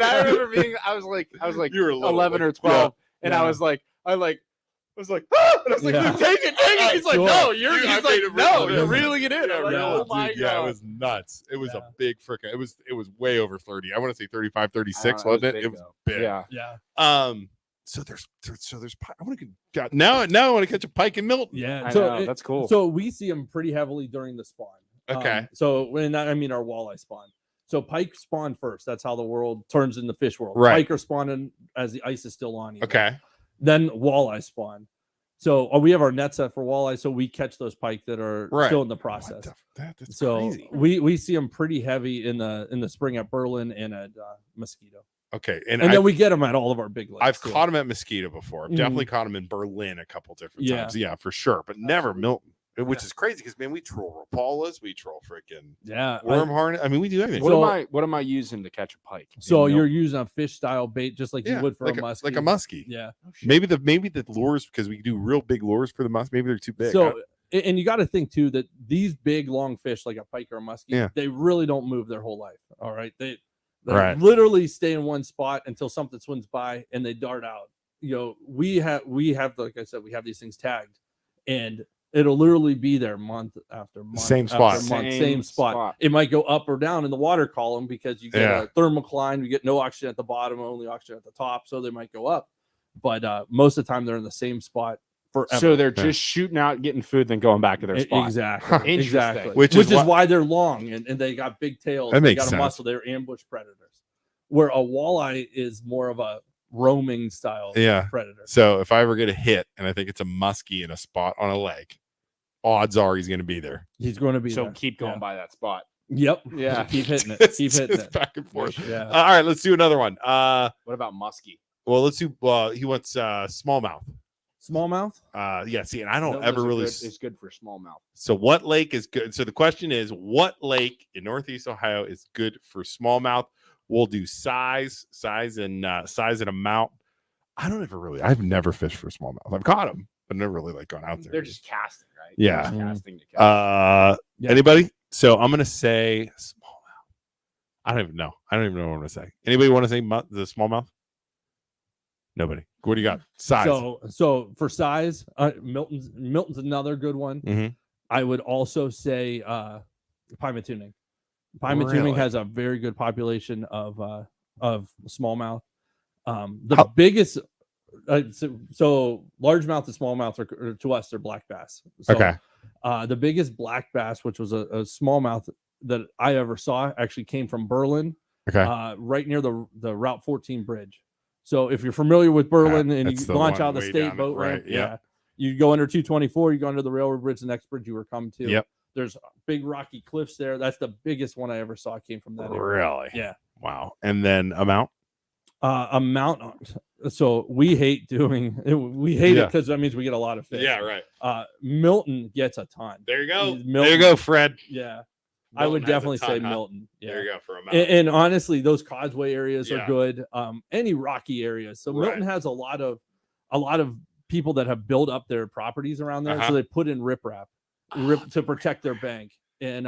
I remember I was like you were 11 or 12, and I was like, ah! And I was like, take it. He's like, no, you're reeling it in. Oh my God. Yeah, it was nuts. It was a big freaking. It was way over 30. I want to say 35, 36, wasn't it? It was big. Yeah. So there's I want to get now I want to catch a pike in Milton. Yeah, that's cool. So we see them pretty heavily during the spawn. Okay. So when I mean our walleye spawn. So pike spawn first. That's how the world turns in the fish world. Right. Pike are spawning as the ice is still on you. Okay. Then walleye spawn. So we have our net set for walleye, so we catch those pike that are still in the process. That's so crazy. we see them pretty heavy in the spring at Berlin and at Mosquito. Okay, and then we get them at all of our big lakes. I've caught them at Mosquito before. I've definitely caught them in Berlin a couple different times. Yeah, for sure, but never Milton. Which is crazy because man, we troll Rapalas, we troll freaking worm harness. I mean, we do everything. What am I using to catch a pike? So you're using a fish style bait, just like you would for a muskie, like a muskie. Yeah. Maybe the lures, because we do real big lures for the muskie. Maybe they're too big. So and you got to think too that these big long fish like a pike or a muskie, they really don't move their whole life. All right, they literally stay in one spot until something swims by and they dart out. You know, we have like I said, we have these things tagged and it'll literally be there month after month. Same spot. Same spot. It might go up or down in the water column because you get a thermocline, you get no oxygen at the bottom, only oxygen at the top. So they might go up. But most of the time they're in the same spot forever. So they're just shooting out, getting food, then going back to their spot. Exactly. Exactly. Which is why they're long and they got big tails. That makes sense. Muscle. They're ambush predators. Where a walleye is more of a roaming style predator. So if I ever get a hit and I think it's a muskie in a spot on a lake, odds are he's going to be there. He's going to be so there. keep going by that spot. Yep. Yeah. Keep hitting it. Keep hitting it. Back and forth. Yeah. All right, let's do another one. What about muskie? Well, let's do. He wants smallmouth. Smallmouth. Yeah. See, and I don't Milton ever really. Is good for smallmouth. So, what lake is good? So the question is, what lake in Northeast Ohio is good for smallmouth? We'll do size, and amount. I've never fished for smallmouth. I've caught them, but never really like gone out there. They're just casting, right? Yeah. Just casting to catch. Anybody? So I'm gonna say smallmouth. I don't even know what I'm gonna say. Anybody want to say the smallmouth? Nobody. What do you got? Size. So for size, Milton's another good one. Mm-hmm. I would also say Pima tuning. Pima Really? tuning has a very good population of smallmouth. Biggest so largemouth and smallmouth are to us they're black bass. So, okay. The biggest black bass, which was a smallmouth that I ever saw, actually came from Berlin. Okay. Right near the Route 14 bridge. So if you're familiar with Berlin and you launch out the state boat ramp, you go under 224, you go under the railroad bridge, the next bridge you were coming to. Yep. There's big rocky cliffs there. That's the biggest one I ever saw came from that area. Really? Yeah. Wow. And then amount? So we hate doing it. We hate it because that means we get a lot of fish. Yeah, right. Milton gets a ton. There you go. Milton, there you go, Fred. Yeah. Milton I would definitely say huh? Milton. Yeah. There you go for amount. And honestly, those causeway areas are good. Any rocky areas. So Milton has a lot of people that have built up their properties around there. So they put in riprap to protect their bank. And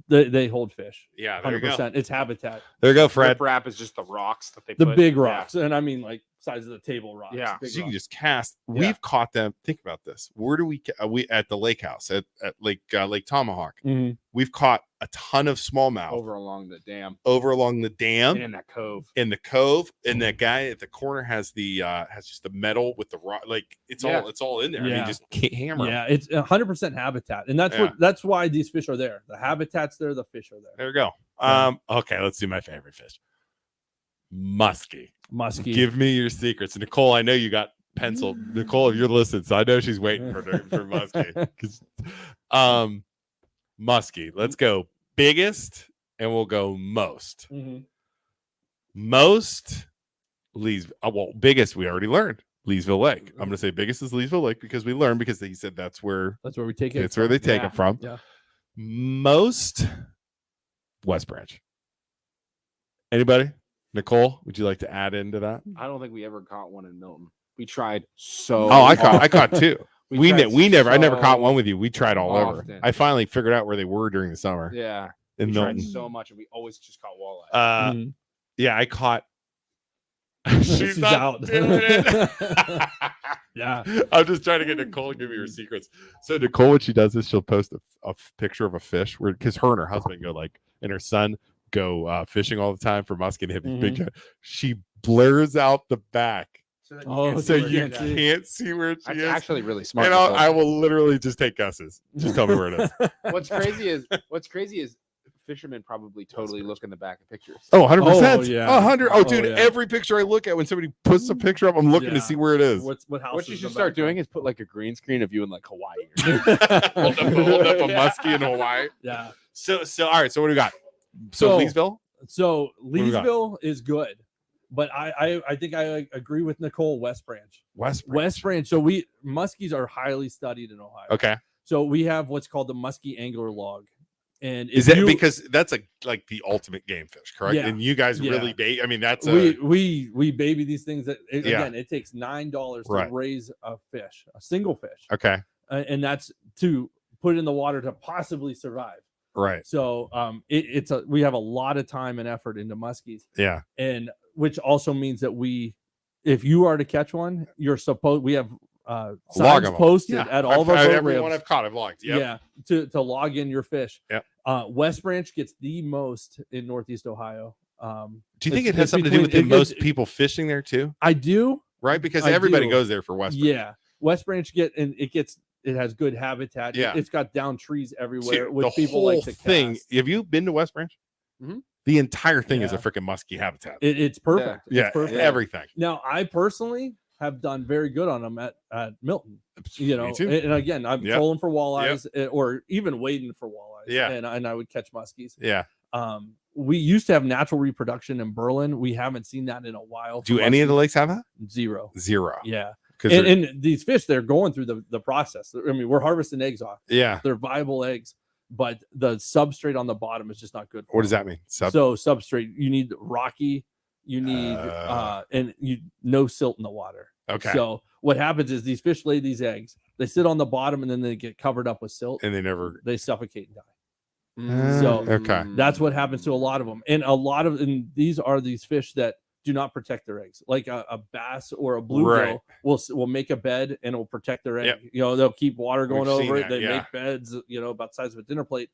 they hold fish. Yeah, there 100%. You go. It's habitat. There you go, Fred. Riprap is just the rocks that they put. Big rocks. And I mean like size of the table rocks. Yeah. Big So you rocks. can just cast. We've caught them. Think about this. Where do we at the lake house at Lake Tomahawk? Mm-hmm. We've caught a ton of smallmouth over along the dam and in that cove. And that guy at the corner has just the metal with the rock. Like it's all in there. Yeah. I mean, just can't hammer. Yeah, it's 100% habitat, and that's why these fish are there. The habitat's there, the fish are there. There we go. Okay, let's do my favorite fish. Muskie. Give me your secrets. Nicole, I know you got penciled. Nicole, if you're listening, so I know she's waiting for muskie. Muskie. Let's go biggest, and we'll go most. Mm-hmm. Most biggest we already learned. Leesville Lake. I'm gonna say biggest is Leesville Lake because we learned because he said that's where we take it. It's where they take it from. Yeah. Most West Branch. Anybody? Nicole, would you like to add into that? I don't think we ever caught one in Milton. We tried so. I caught two. I never caught one with you. We tried all often. over. I finally figured out where they were during the summer. Yeah. In Milton. Tried so much, and we always just caught walleye. Yeah, I caught. She's out. Doing it. Yeah. I'm just trying to get Nicole to give me her secrets. So Nicole, what she does is she'll post a picture of a fish because her and her husband and her son go fishing all the time for muskie and hit big. She blurs out the back. So you can't see where she is. Actually really smart. And I will literally just take guesses. Just tell me where it is. What's crazy is fishermen probably totally look in the back of pictures. Oh, 100%. Oh, yeah. 100. Oh, dude, every picture I look at when somebody puts a picture up, I'm looking to see where it is. What you should start doing is put like a green screen of you in like Hawaii. hold up a muskie in Hawaii. Yeah. So all right. So what do we got? So Leesville? So Leesville is good. But I think I agree with Nicole. West Branch. So muskies are highly studied in Ohio. Okay. So we have what's called the muskie angler log, and is that because that's like the ultimate game fish, correct? Yeah. And you guys really bait. I mean, that's we baby these things. Again, it takes $9 to raise a single fish. Okay. And that's to put it in the water to possibly survive. Right. So we have a lot of time and effort into muskies. Yeah. And which also means that if you are to catch one, we have signs posted at all of our boat everyone ramps. I've caught, I've logged. Yep. Yeah. To log in your fish. Yep. West Branch gets the most in Northeast Ohio. Do you think it has something to do with the most people fishing there too? I do. Right, because everybody goes there for West Branch. Yeah. West Branch it has good habitat. Yeah. It's got down trees everywhere, which the people whole like to thing. cast. Have you been to West Branch? Mm-hmm. The entire thing is a freaking muskie habitat. It's perfect. Yeah, it's perfect. Everything. Now, I personally have done very good on them at Milton. And again, I'm trolling for walleyes or even wading for walleyes. Yeah, and I would catch muskies. Yeah. We used to have natural reproduction in Berlin. We haven't seen that in a while. Do any of the lakes have that? Zero. Yeah. And these fish, they're going through the process. I mean, we're harvesting eggs off. Yeah. They're viable eggs, but the substrate on the bottom is just not good. What does that mean? So substrate, you need rocky, you need no silt in the water. Okay. So what happens is these fish lay these eggs, they sit on the bottom and then they get covered up with silt and they suffocate and die. So that's what happens to a lot of them. And these are these fish that do not protect their eggs. Like a bass or a bluegill will make a bed and it will protect their egg. Yep. They'll keep water going over it. They make beds, about the size of a dinner plate.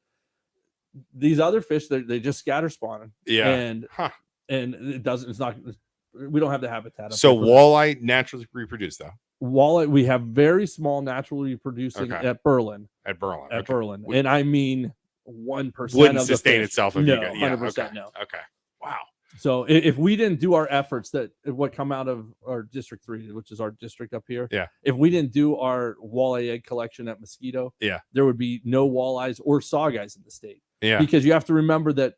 These other fish, they just scatter spawning. Yeah. And we don't have the habitat. So walleye naturally reproduce though. Walleye, we have very small naturally reproducing at Berlin. At Berlin. Berlin. And I mean 1% wouldn't of the sustain fish. itself if 100% no. Okay. Wow. So if we didn't do our efforts what come out of our District 3, which is our district up here, if we didn't do our walleye egg collection at Mosquito, there would be no walleyes or sawguys in the state. Yeah. Because you have to remember that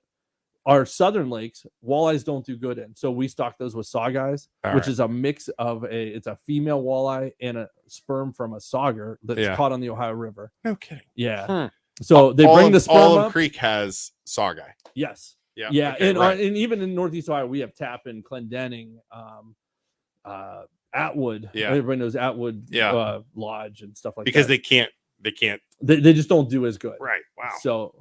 our southern lakes, walleyes don't do good in. So we stock those with sawguys, which is a mix of it's a female walleye and a sperm from a sauger that's caught on the Ohio River. No kidding. Yeah. So they bring the sperm Olive up. Creek has sawguy. Yes. Yeah. Yeah. Okay, and even in Northeast Ohio, we have Tappan, Clendenning, Atwood. Yeah. Everybody knows Atwood Lodge and stuff like because that. they just don't do as good. Right. Wow. So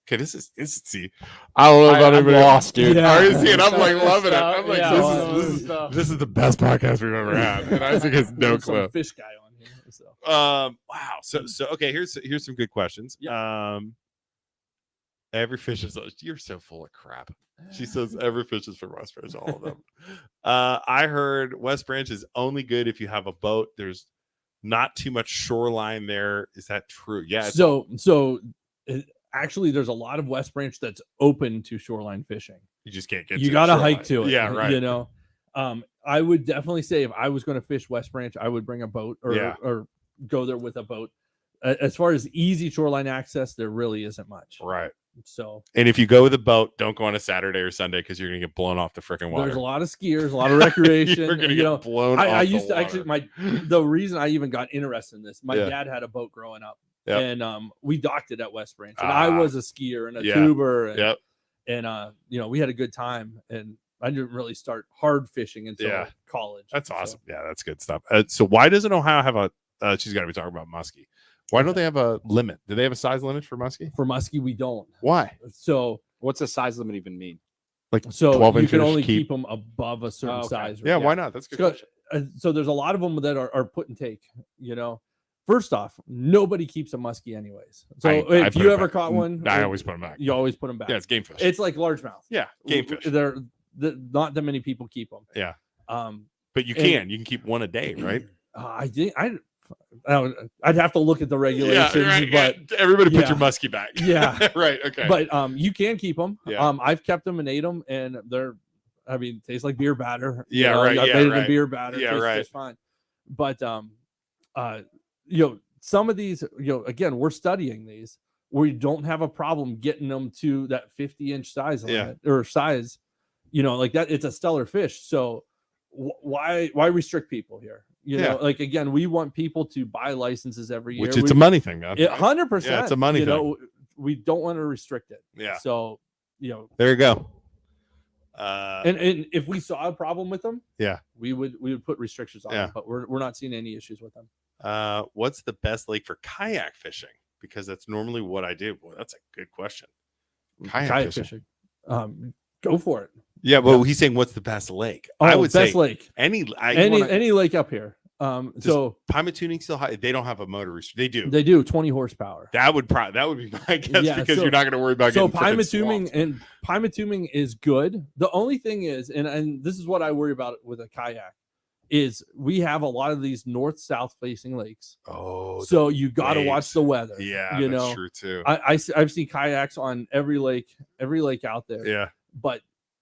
okay, this is see. I don't know about anybody lost, dude. And I'm like loving it. stuff. I'm like, this is the best podcast we've ever had. And Isaac has no clue. Fish guy on here. So. Wow. So okay, here's some good questions. Yeah. Every fish is you're so full of crap. She says every fish is from West Branch, all of them. I heard West Branch is only good if you have a boat. There's not too much shoreline there. Is that true? Yeah. Actually, there's a lot of West Branch that's open to shoreline fishing. You just can't get. You got to hike to it. Yeah, right. I would definitely say if I was going to fish West Branch, I would bring a boat or go there with a boat. As far as easy shoreline access, there really isn't much. Right. So, and if you go with a boat, don't go on a Saturday or Sunday because you're gonna get blown off the freaking water. There's a lot of skiers, a lot of recreation. You're gonna get blown off. I used to actually the reason I even got interested in this. My dad had a boat growing up, and we docked it at West Branch, and I was a skier and a tuber, and we had a good time, and I didn't really start hard fishing until college. That's awesome. Yeah, that's good stuff. So why doesn't Ohio have a? She's got to be talking about muskie. Why don't they have a limit? Do they have a size limit for muskie? For muskie, we don't. Why? So what's a size limit even mean? Like 12 inches? You can only keep them above a certain size. Right? Yeah, why not? That's a good question. So there's a lot of them that are put and take. First off, nobody keeps a muskie anyways. So if you ever caught one, I always put them back. You always put them back. Yeah, it's game fish. It's like largemouth. Yeah, game fish. They're not that many people keep them. Yeah. But you can keep one a day, right? I'd have to look at the regulations, but everybody put your muskie back. Yeah, right. Okay, but you can keep them. Yeah. I've kept them and ate them, and they're, taste like beer batter. Yeah, right. I made it in beer batter. Yeah, right. Just fine. But some of these, again, we're studying these. We don't have a problem getting them to that 50-inch size limit or size. Like that. It's a stellar fish. So why restrict people here? Again, we want people to buy licenses every year, which it's a money thing. 100%. Yeah, it's a money thing. We don't want to restrict it. Yeah. So, there you go. And if we saw a problem with them, we would put restrictions on them. But we're not seeing any issues with them. What's the best lake for kayak fishing? Because that's normally what I do. Boy, that's a good question. Kayak fishing. Go for it. Yeah, well, he's saying what's the best lake? I would say lake. Any lake up here. So Pymatuning still high. They don't have a motor restriction. They do 20 horsepower. That would be my guess because you're not going to worry about getting Pymatuning is good. The only thing is, and this is what I worry about with a kayak, is we have a lot of these north-south facing lakes. Oh, so you got to watch the weather. Yeah, that's true too. I've seen kayaks on every lake out there. Yeah. But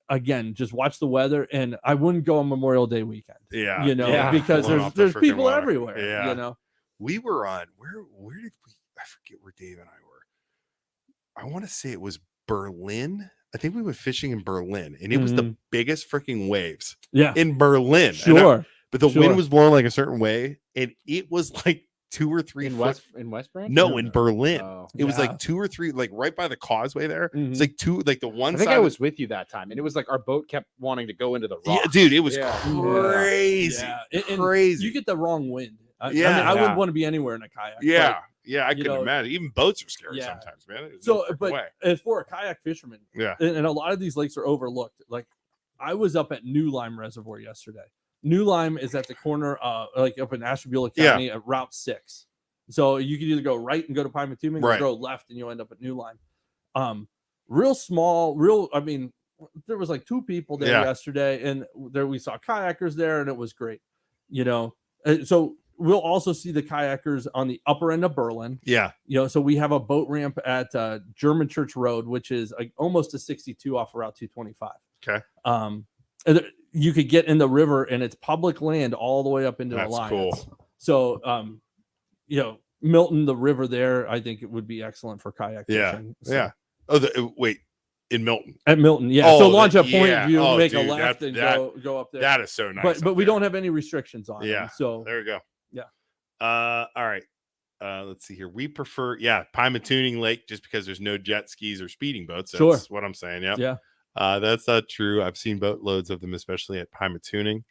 again, just watch the weather, and I wouldn't go on Memorial Day weekend. Yeah, because there's people water. everywhere. Yeah, we were on where did we? I forget where Dave and I were. I want to say it was Berlin. I think we went fishing in Berlin, and it was the biggest freaking waves. Yeah, in Berlin. Sure, but the wind was blowing like a certain way, and it was like 2 or 3 in foot West Branch. No, in Berlin. It was like 2 or 3, like right by the causeway there. It's like 2, like the one. I think side I was with you that time, and it was like our boat kept wanting to go into the rocks. Yeah, dude, it was crazy. Crazy. You get the wrong wind. I mean, I wouldn't want to be anywhere in a kayak. Yeah, I can imagine. Even boats are scary sometimes, man. So, but as for a kayak fisherman, and a lot of these lakes are overlooked. Like, I was up at New Lime Reservoir yesterday. New Lime is at the corner, like up in Ashtabula County at Route 6. So you can either go right and go to Pymatuming, or go left and you'll end up at New Lime. Real small, I mean, there was like 2 people there yesterday, and there we saw kayakers there, and it was great. So we'll also see the kayakers on the upper end of Berlin. So we have a boat ramp at German Church Road, which is almost a 62 off of Route 225. Okay. You could get in the river, and it's public land all the way up into Alliance. Cool. So, Milton, the river there, I think it would be excellent for kayak fishing. Oh, wait, in Milton. At Milton, so launch at Point View, make a left, and go up there. That is so nice. But we don't have any restrictions on it. So there we go. All right. Let's see here. We prefer, Pymatooning Lake, just because there's no jet skis or speeding boats. That's what I'm saying. Yeah. That's not true. I've seen boatloads of them, especially at Pymatooning.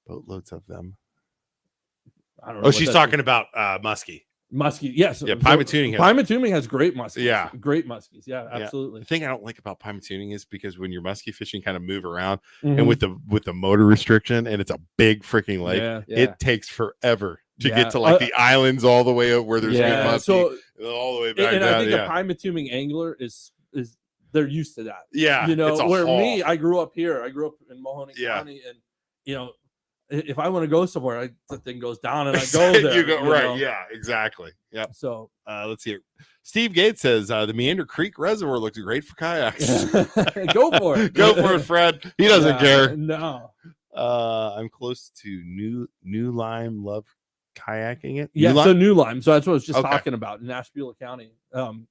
Boatloads of them. I don't know. Oh, she's talking about muskie. Muskie, yes. Yeah, Pymatooning has great muskies. Yeah. Great muskies. Yeah, absolutely. The thing I don't like about Pymatooning is because when you're muskie fishing, kind of move around, and with the motor restriction, and it's a big freaking lake, it takes forever to get to like the islands all the way up where there's good muskie, so, all the way back and down. I think a Pymatooning angler is they're used to that. Yeah. Me, I grew up here. I grew up in Mahoning County, and if I want to go somewhere, the thing goes down and I go there. You go right. Yeah, exactly. Yeah. So let's see. Steve Gates says the Meander Creek Reservoir looks great for kayaks. Go for it. Go for it, Fred. He doesn't care. No. I'm close to New Lime. Love kayaking it. New Lime. So that's what I was just talking about in Ashtabula County.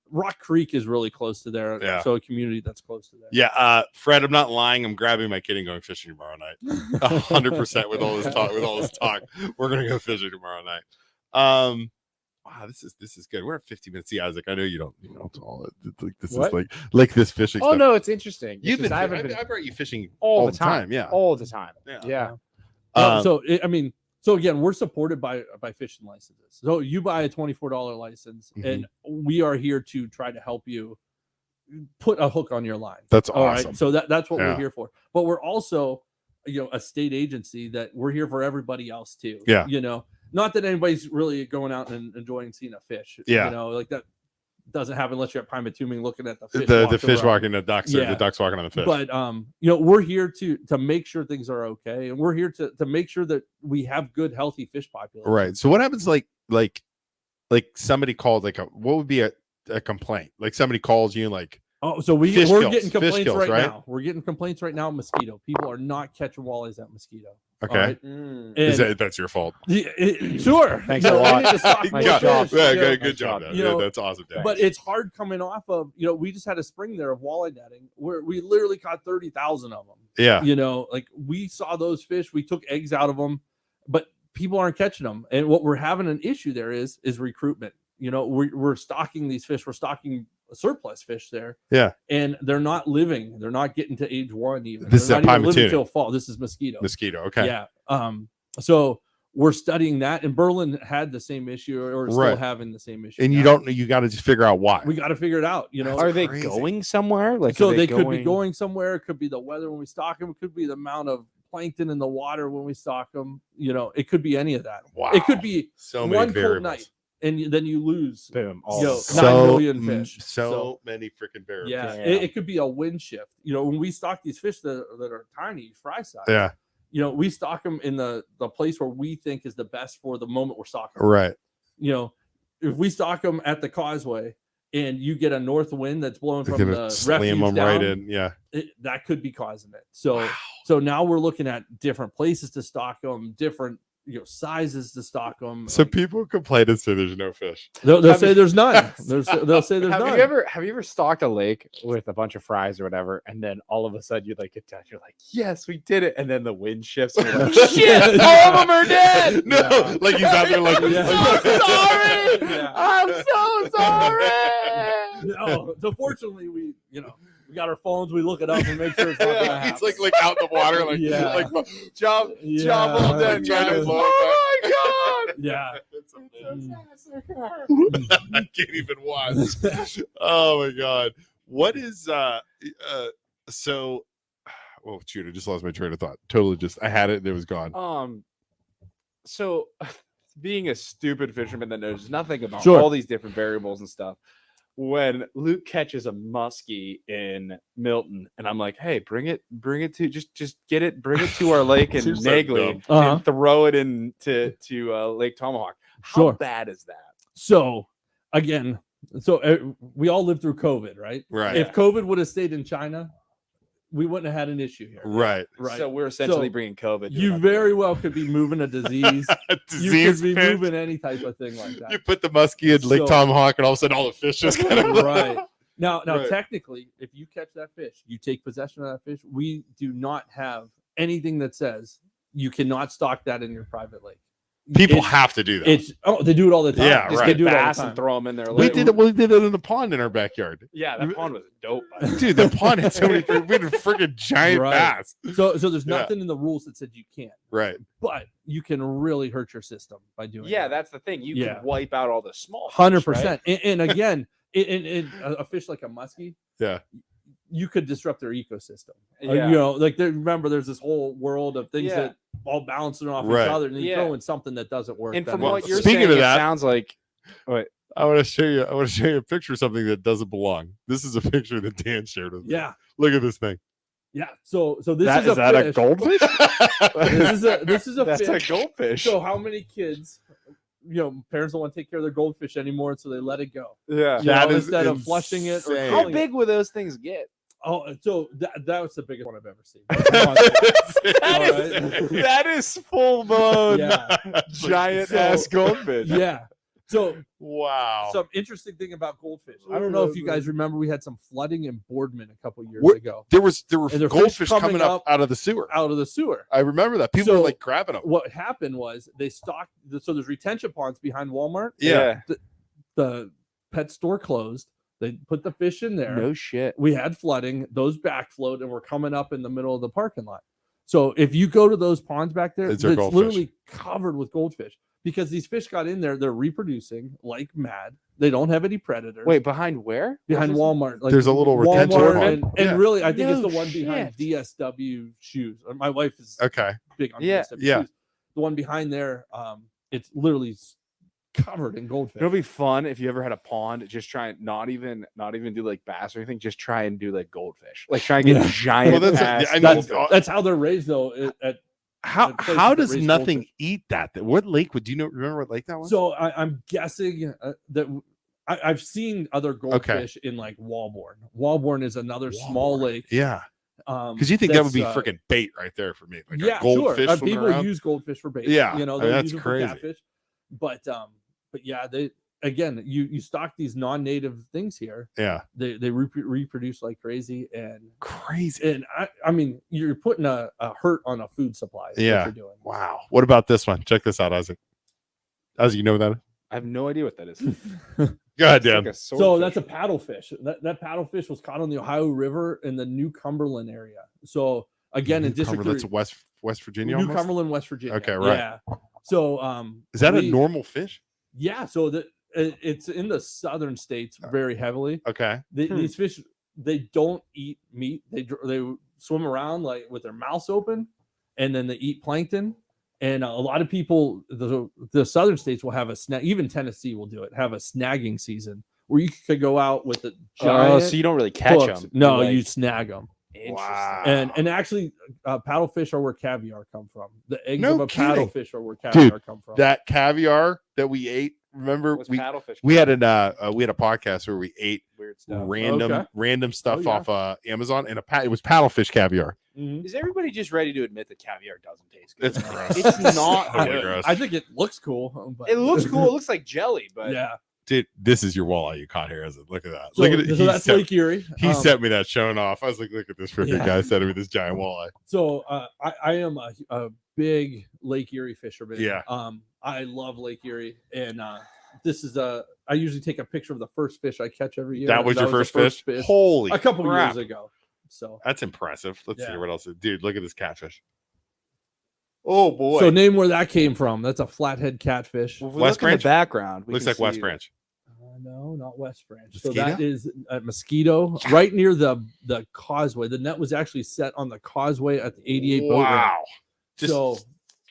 Rock Creek is really close to there. So a community that's close to there. Yeah. Fred, I'm not lying. I'm grabbing my kid and going fishing tomorrow night. 100% with all this talk. We're gonna go fishing tomorrow night. Wow, this is good. We're at 50 minutes. See, Isaac, I know you don't all like this is like this fishing stuff. No, it's interesting. I brought you fishing all the time. Yeah. All the time. Yeah. So again, we're supported by fishing licenses. So you buy a $24 license, and we are here to try to help you put a hook on your line. That's all awesome. Right? So that's what we're here for. But we're also, a state agency that we're here for everybody else too. Yeah. Not that anybody's really going out and enjoying seeing a fish. Yeah. Like that doesn't happen unless you're at Pymatuming looking at the fish. The fish walking the ducks, or the ducks walking on the fish. But we're here to make sure things are okay, and we're here to make sure that we have good, healthy fish populations. Right. So what happens like somebody called what would be a complaint? Like somebody calls you like so we're getting complaints right now. We're getting complaints right now. Mosquito. People are not catching walleyes at Mosquito. Okay. Right? That's your fault. Sure. Thanks a lot. Good job. Good job. That's awesome. But it's hard coming off of, we just had a spring there of walleye netting where we literally caught 30,000 of them. Yeah. Like we saw those fish, we took eggs out of them, but people aren't catching them. And what we're having an issue there is recruitment. We're stocking these fish. We're stocking surplus fish there. Yeah. And they're not living. They're not getting to age 1 even. This they're is not even living till fall. This is mosquito. Okay. Yeah. So we're studying that, and Berlin had the same issue or still having the same issue. And you got to just figure out why. We got to figure it out. Are they going somewhere? So they could be going somewhere. It could be the weather when we stock them. It could be the amount of plankton in the water when we stock them. It could be any of that. Wow. It could be so many one variables. cold night. And then you lose 9 million fish. So many freaking variables. Yeah, it could be a wind shift. When we stock these fish that are tiny, fry size. Yeah. We stock them in the place where we think is the best for the moment we're stocking. Right. If we stock them at the causeway and you get a north wind that's blowing from the slam refuge them down, right in. Yeah, that could be causing it. So now we're looking at different places to stock them, different sizes to stock them. So people complain and say there's no fish. They'll say there's none. They'll say there's none. Have you ever stocked a lake with a bunch of fries or whatever, and then all of a sudden you like get down, you're like, yes, we did it, and then the wind shifts, and you're like, shit, all of them are dead. No, like he's out there like, I'm so sorry. I'm so sorry. No, so fortunately we got our phones, we look it up and make sure it's not gonna happen. He's like out in the water, like job well done, guys. Oh my god! Yeah, I can't even watch. Oh my god! What is so? Oh shoot! I just lost my train of thought. Totally, I had it and it was gone. So being a stupid fisherman that knows nothing about Sure. all these different variables and stuff. When Luke catches a muskie in Milton, and I'm like, "Hey, bring it to just get it, bring it to our lake in Seems so Nagley dumb. and throw it into Lake Tomahawk." How Sure. bad is that? So again, we all lived through COVID, right? Right. If COVID would have stayed in China, we wouldn't have had an issue here. Right. So we're essentially So bringing COVID. You very well could be moving a disease. You could be moving any type of thing like that. You put the muskie in Lake Tomahawk, and all of a sudden, all the fish just kind of right. Now, Right. Technically, if you catch that fish, you take possession of that fish. We do not have anything that says you cannot stock that in your private lake. People have to do that. They do it all the time. Yeah, just right. get do it all the bass time. and throw them in there. We did it in the pond in our backyard. Yeah, that pond was dope. by the way. Dude, the pond had so many. We had a freaking giant Right. bass. So there's Yeah. nothing in the rules that said you can't, Right. but you can really hurt your system by doing Yeah, that. that's the thing. You Yeah. can wipe out all the small. fish, 100%. right? And again, in a fish like a muskie, Yeah. you could disrupt their ecosystem. Yeah. Remember, there's this whole world of things Yeah. that all balancing off Right. each other, and you Yeah. throw in something that doesn't work. And then from Well, what you're speaking saying, of that- it sounds like. Wait, I want to show you. I want to show you a picture of something that doesn't belong. This is a picture that Dan shared with me. yeah, Look at this thing. yeah. So this that, is is that a fish. goldfish? This is a That's fish. a goldfish. So how many kids, parents don't want to take care of their goldfish anymore, so they let it go. yeah. That is instead of flushing it or insane. How killing big would those things get? Oh, so that was the biggest one I've ever seen. That is full blown Yeah. giant So- ass goldfish. Yeah. So Wow. some interesting thing about goldfish. I don't know if you guys remember, we had some flooding in Boardman a couple years What- ago there were and the fish goldfish coming coming up up out of the sewer. out of the sewer. I remember that. People So- were like grabbing them. What happened was they stocked. So there's retention ponds behind Walmart. Yeah. The pet store closed. They put the fish in there. No shit. We had flooding. Those backflowed and were coming up in the middle of the parking lot. So if you go to those ponds back there, It's it's a goldfish. literally covered with goldfish because these fish got in there. They're reproducing like mad. They don't have any predators. Wait, behind where? behind Walmart, like There's a little retention Walmart, pond. and Yeah. really, I think No it's the one behind shit. DSW shoes. My wife is Okay. big on Yeah, DSW yeah. shoes. The one behind there, it's literally covered in goldfish. It'll be fun if you ever had a pond. Just try and not even do like bass or anything. Just try and do like goldfish. Like try and get Yeah. giant Well, that's- ass. I know- goldfish. That's how they're raised, though. At How the places how that does raise nothing goldfish. eat that? What lake would remember what lake that was? So I'm guessing that I've seen other goldfish in like Walborn. Walborn is another small Walmart. lake. Yeah. Because Because you think that would be freaking bait right there for me. Like yeah, a goldfish sure. swimming People around. use goldfish for bait. Yeah, you know, I mean, they'll that's use them crazy. for catfish. But yeah, they again, you stock these non-native things here. Yeah. They reproduce like crazy, and Crazy. I mean, you're putting a hurt on a food supply. Is what Yeah. you're doing. Wow. What about this one? Check this out, Isaac. Isaac, you know what that is? I have no idea what that is. Go ahead, It's Dan. like a So swordfish. that's a paddlefish. That paddlefish was caught on the Ohio River in the New Cumberland area. So again, in District That's 3, West Virginia. New almost? Cumberland, West Virginia. Okay, right. Yeah. So Is that a we- normal fish? Yeah. So it's in the southern states very heavily. Okay. These fish, they don't eat meat. They swim around like with their mouths open, and then they eat plankton. And a lot of people, the southern states will have a snag. Even Tennessee will do it. Have a snagging season where you could go out with a giant. Oh, so you don't really catch hooks. them. No, you snag them. Wow. And actually, paddlefish are where caviar come from. The eggs No of a kidding. paddlefish are where caviar come from. That caviar that we ate remember paddlefish. we had a podcast where we ate Weird stuff. random stuff off Amazon, and it was paddlefish caviar. Mm-hmm. Is everybody just ready to admit that caviar doesn't taste good? It's gross. It's not Totally gross. I think it looks cool. But... It looks cool. It looks like jelly, but yeah. Dude, this is your walleye you caught here, isn't it? Look at that. So, Look at it. So that's Lake Erie. He sent me that showing off. I was like, look at this freaking guy sending me this giant walleye. So I am a big Lake Erie fisherman. Yeah. I love Lake Erie, and this is I usually take a picture of the first fish I catch every year. That was your first fish? Holy a couple crap. years ago. So that's impressive. Let's see what else. Dude, look at this catfish. Oh boy. So name where that came from. That's a flathead catfish. Well, West Branch background. Looks like West Branch. No, not West Branch. Mosquito? So that is a Mosquito right near the causeway. The net was actually set on the causeway at the 88 boat ramp. Wow. So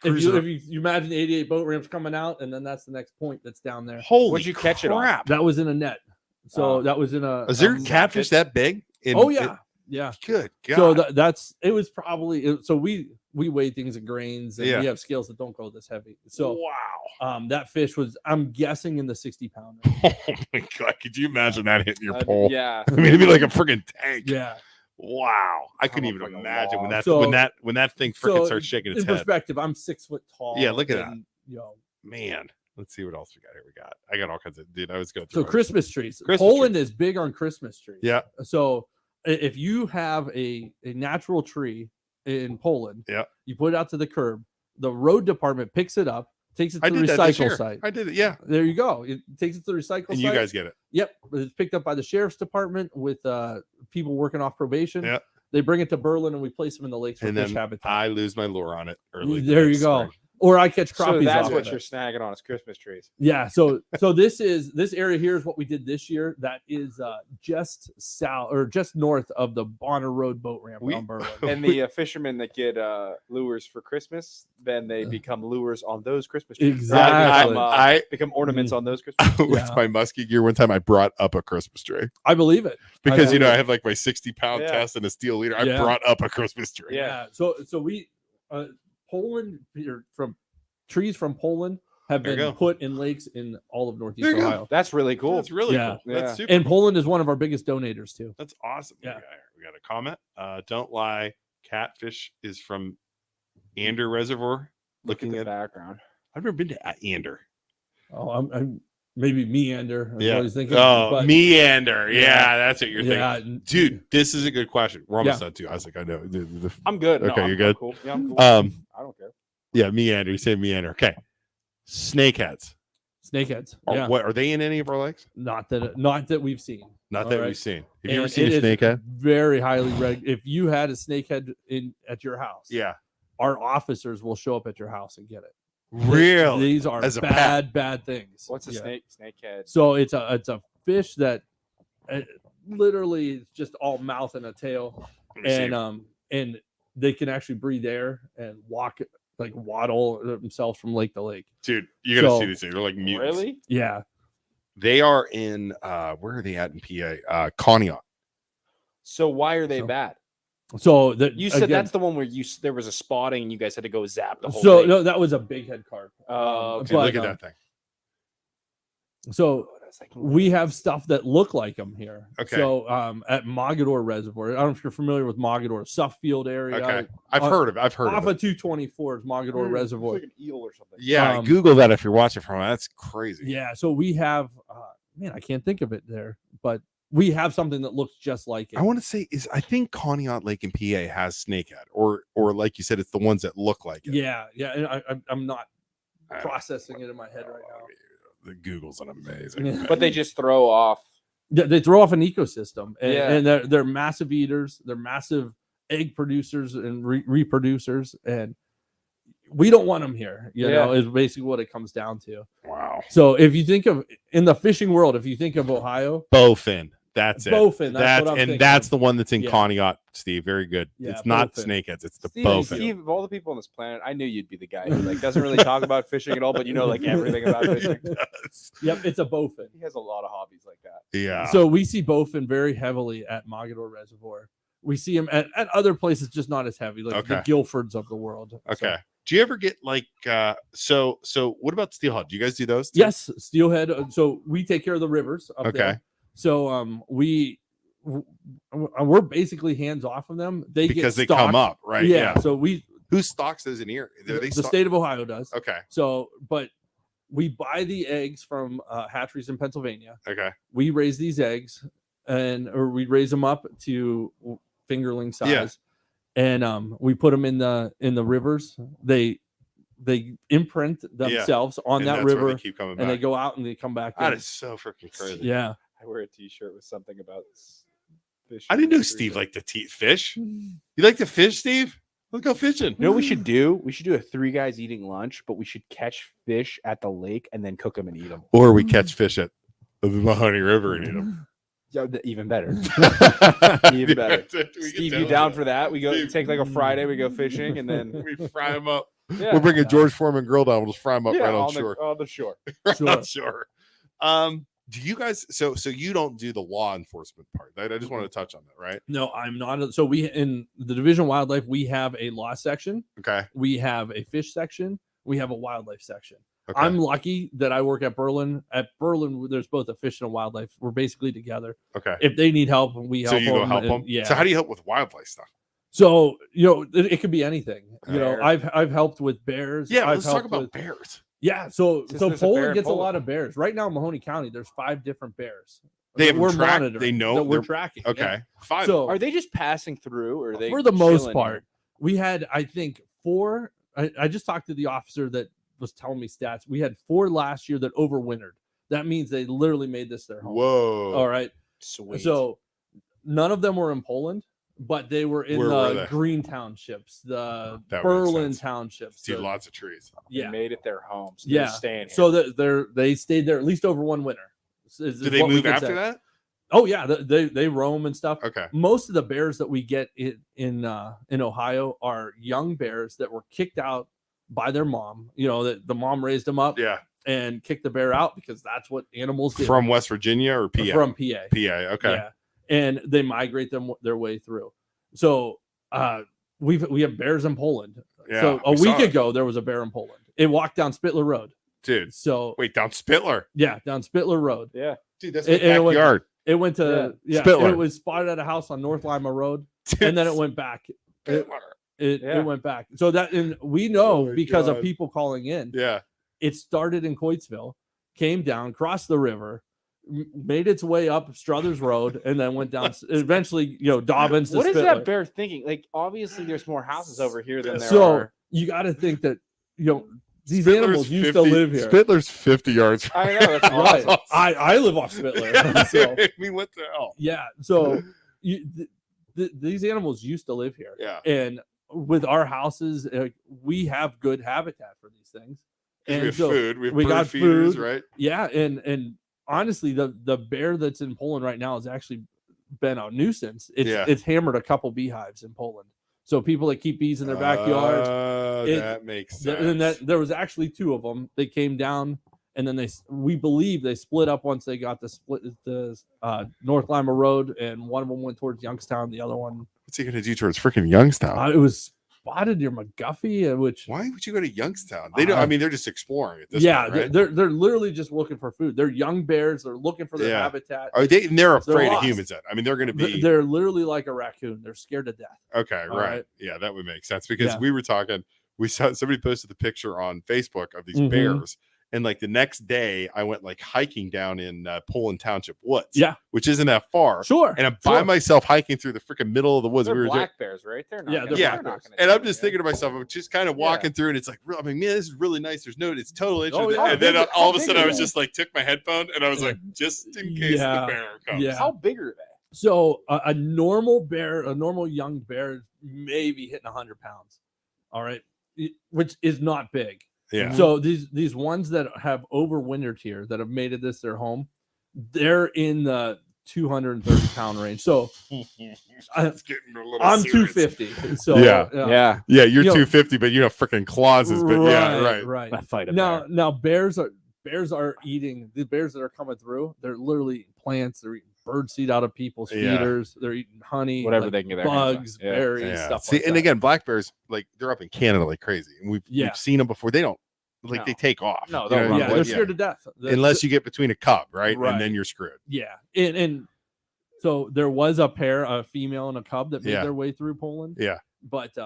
if you imagine the 88 boat ramps coming out, and then that's the next point that's down there. Holy Where'd you catch it on? That was in a net. So that was in a. Is there catfish that big? Yeah. Good God. So it was probably so we weigh things in grains, and we have scales that don't go this heavy. So wow. That fish was, I'm guessing, in the 60-pounder. Oh my God, could you imagine that hitting your pole? Yeah. I mean, it'd be like a freaking tank. Yeah. Wow. I couldn't even imagine when that thing freaking starts shaking its in head. perspective, I'm 6 foot tall. Yeah, look at that. You know, man. Let's see what else we got here. I got all kinds of, dude. I was going through. So Christmas trees. Christmas Poland trees. is big on Christmas trees. Yeah. So if you have a natural tree in Poland, you put it out to the curb, the road department picks it up, takes it to the recycle site. I did it. Yeah. There you go. It takes it to the recycle site. And you guys get it. Yep. It's picked up by the sheriff's department with people working off probation. Yeah. They bring it to Berlin, and we place them in the lakes for fish habitat. I lose my lure on it early. There you go. Spring. Or I catch crappies. So that's off what of you're snagging on is Christmas trees. Yeah. So this area here is what we did this year. That is just south or just north of the Bonner Road boat ramp on Berlin. And the fishermen that get lures for Christmas, then they become lures on those Christmas trees. Exactly. I become ornaments on those Christmas trees. With my musky gear, one time I brought up a Christmas tree. I believe it. Because I have like my 60-pound test and a steel leader. I brought up a Christmas tree. Yeah. So we Poland, from trees from Poland have been put in lakes in all of Northeast Ohio. That's really cool. That's really cool. That's super and Poland is one of our biggest donators too. That's awesome. Yeah. We got a comment. Don't lie. Catfish is from Ander Reservoir. Looking at the at background. I've never been to Ander. Oh, I'm maybe Meander. Yeah. Thinking, but, Meander. Yeah, that's what you're thinking. Yeah. Dude, this is a good question. We're almost done too. I was like, I know. I'm good. Okay, you're good. Cool. Yeah, I'm cool. I don't care. Yeah, Meander. You say Meander. Okay. Snakeheads. Snakeheads. What are they in any of our lakes? Not that we've seen. Not that we've seen. Have you ever seen a snakehead? Very highly if you had a snakehead at your house, our officers will show up at your house and get it. Really? These are bad things. What's a snakehead? So it's a fish that literally is just all mouth and a tail, and they can actually breathe air and waddle themselves from lake to lake. Dude, you gotta see these things. They're like mutants. Really? Yeah. They are in where are they at in PA? Conneaut. So why are they bad? So you said that's the one where there was a spotting and you guys had to go zap the whole So thing. no, that was a big head carp. Okay, look at that thing. So we have stuff that look like them here. Okay. So at Mogador Reservoir, I don't know if you're familiar with Mogador, Suffield area. Okay. I've heard of it. Off of 224 is Mogador Reservoir. It's like an eel or something. Yeah, Google that if you're watching from it. That's crazy. Yeah. So we have I can't think of it there, but we have something that looks just like it. I want to say I think Conneaut Lake in PA has snakehead, or like you said, it's the ones that look like it. Yeah. And I'm not processing it in my head right now. The Google's an amazing. But they just throw off. They throw off an ecosystem, and they're massive eaters. They're massive egg producers and reproducers, and we don't want them here. You know, is basically what it comes down to. Wow. So if you think of in the fishing world, if you think of Ohio, bowfin. That's it. Bowfin. That's the one that's in Conneaut, Steve. Very good. Yeah, it's not bowfin. Snakeheads. It's the Steve, bowfin. Steve, of all the people on this planet, I knew you'd be the guy who doesn't really talk about fishing at all, but you know everything about fishing. Yep, it's a bowfin. He has a lot of hobbies like that. Yeah. So we see bowfin very heavily at Mogador Reservoir. We see them at other places, just not as heavy, like the Guilfords of the world. Okay. So, Do you ever get like so what about steelhead? Do you guys do those too? Yes, steelhead. So we take care of the rivers up Okay. there. So we're basically hands off of them. Because they stocked. come up, right? Yeah. So who stocks those in here? the state of Ohio does. Okay. So, but we buy the eggs from hatcheries in Pennsylvania. Okay. We raise these eggs, or we raise them up to fingerling size, and we put them in the rivers. They imprint themselves on that river, they keep coming back. and they go out and they come back. That is so freaking crazy. Yeah. I wear a T-shirt with something about fish. I didn't know Steve liked to fish. You like to fish, Steve? Let's go fishing. You know what we should do? We should do a 3 guys eating lunch, but we should catch fish at the lake and then cook them and eat them. Or we catch fish at the Mahoney River and eat them. Yeah, even better. Even better. Steve, you down for that? We go take like a Friday, we go fishing, and then we fry them up. Yeah. We'll bring a George Foreman grill down. We'll just fry them up right on shore. On the shore. Right on shore. Do you guys so you don't do the law enforcement part? I just wanted to touch on that, right? No, I'm not. So we in the Division of Wildlife, we have a law section. Okay. We have a fish section. We have a wildlife section. Okay. I'm lucky that I work at Berlin. At Berlin, there's both a fish and a wildlife. We're basically together. Okay. If they need help, we help them. So you go help them? Yeah. So how do you help with wildlife stuff? So, it could be anything. I've helped with bears. Yeah, let's talk about bears. Yeah, so Since Poland gets a lot of bears. Right now in Mahoney County, there's 5 different bears. We're monitoring. They know that we're tracking. Okay. Yeah. 5. So are they just passing through, or are they for the most chilling? part? We had, I think, 4. I just talked to the officer that was telling me stats. We had 4 last year that overwintered. That means they literally made this their home. Whoa. All right. Sweet. So none of them were in Poland, but they were in the green townships, the Berlin townships. See lots of trees. Yeah. They made it their home. So yeah. they're staying here. So they stayed there at least over one winter. Do they move after that? Oh yeah, they roam and stuff. Okay. Most of the bears that we get in Ohio are young bears that were kicked out by their mom. That the mom raised them up. Yeah. And kicked the bear out because that's what animals do. From West Virginia or PA? From PA. PA. Okay. Yeah. And they migrate their way through. So we have bears in Poland. Yeah, so a week ago there was a bear in Poland. It walked down Spittler Road. Dude. So wait, down Spittler? Yeah, down Spittler Road. Yeah. Dude, that's my backyard. It went to Spittler. It was spotted at a house on North Lima Road, and then it went back. It went back. So that, and we know because of people calling in. Yeah. It started in Coatesville, came down, crossed the river, made its way up Struthers Road, and then went down. Eventually, Dobbins. What is Spittler. that bear thinking? Like, obviously, there's more houses over here than there are. So you got to think that these Spittler's animals used to live here. Spittler's 50 yards. I know. That's awesome. Right. I live off Spittler. So, we went to hell. Yeah. So these animals used to live here. Yeah. And with our houses, we have good habitat for these things. And we have food. We got feeders, food, right? Yeah. And honestly, the bear that's in Poland right now has actually been a nuisance. It's hammered a couple beehives in Poland. So people that keep bees in their backyard. That makes sense. And there was actually 2 of them. They came down, and then we believe they split up once they got the North Lima Road, and one of them went towards Youngstown. The other one. What's he gonna do towards freaking Youngstown? It was spotted near McGuffey, which. Why would you go to Youngstown? They don't. I mean, they're just exploring at this point, right? they're literally just looking for food. They're young bears. They're looking for their habitat. Are they? And they're afraid lost. of humans. I mean, they're going to be. They're literally like a raccoon. They're scared to death. Okay, right. Yeah, that would make sense because we were talking. We saw somebody posted the picture on Facebook of these bears. And like the next day, I went like hiking down in Poland Township Woods. Yeah, which isn't that far. Sure. And I'm by myself hiking through the freaking middle of the woods. They're black bears, right? They're not. Black bears. And I'm just thinking to myself, I'm just kind of walking through, and it's like, I mean, man, this is really nice. There's it's totally interesting. And then all of a sudden, I was just like, took my headphone, and I was like, just in case the bear comes. Yeah. How big are they? So a normal bear, a normal young bear, may be hitting 100 pounds. All right, which is not big. Yeah. So these ones that have overwintered here, that have made it their home, they're in the 230 pound range. So I'm 250. So yeah. You're 250, but you have freaking claws. But right. I fight now bears are eating the bears that are coming through. They're literally eating plants. They're eating bird seed out of people's feeders. They're eating honey, whatever they can get their bugs, berries, stuff like that. And again, black bears, like they're up in Canada like crazy. And we've seen them before. They don't they take off. No, they'll run away. They're scared to death. Unless you get between a cub, right? And then you're screwed. Yeah. And so there was a pair, a female and a cub that made their way through Poland. Yeah. But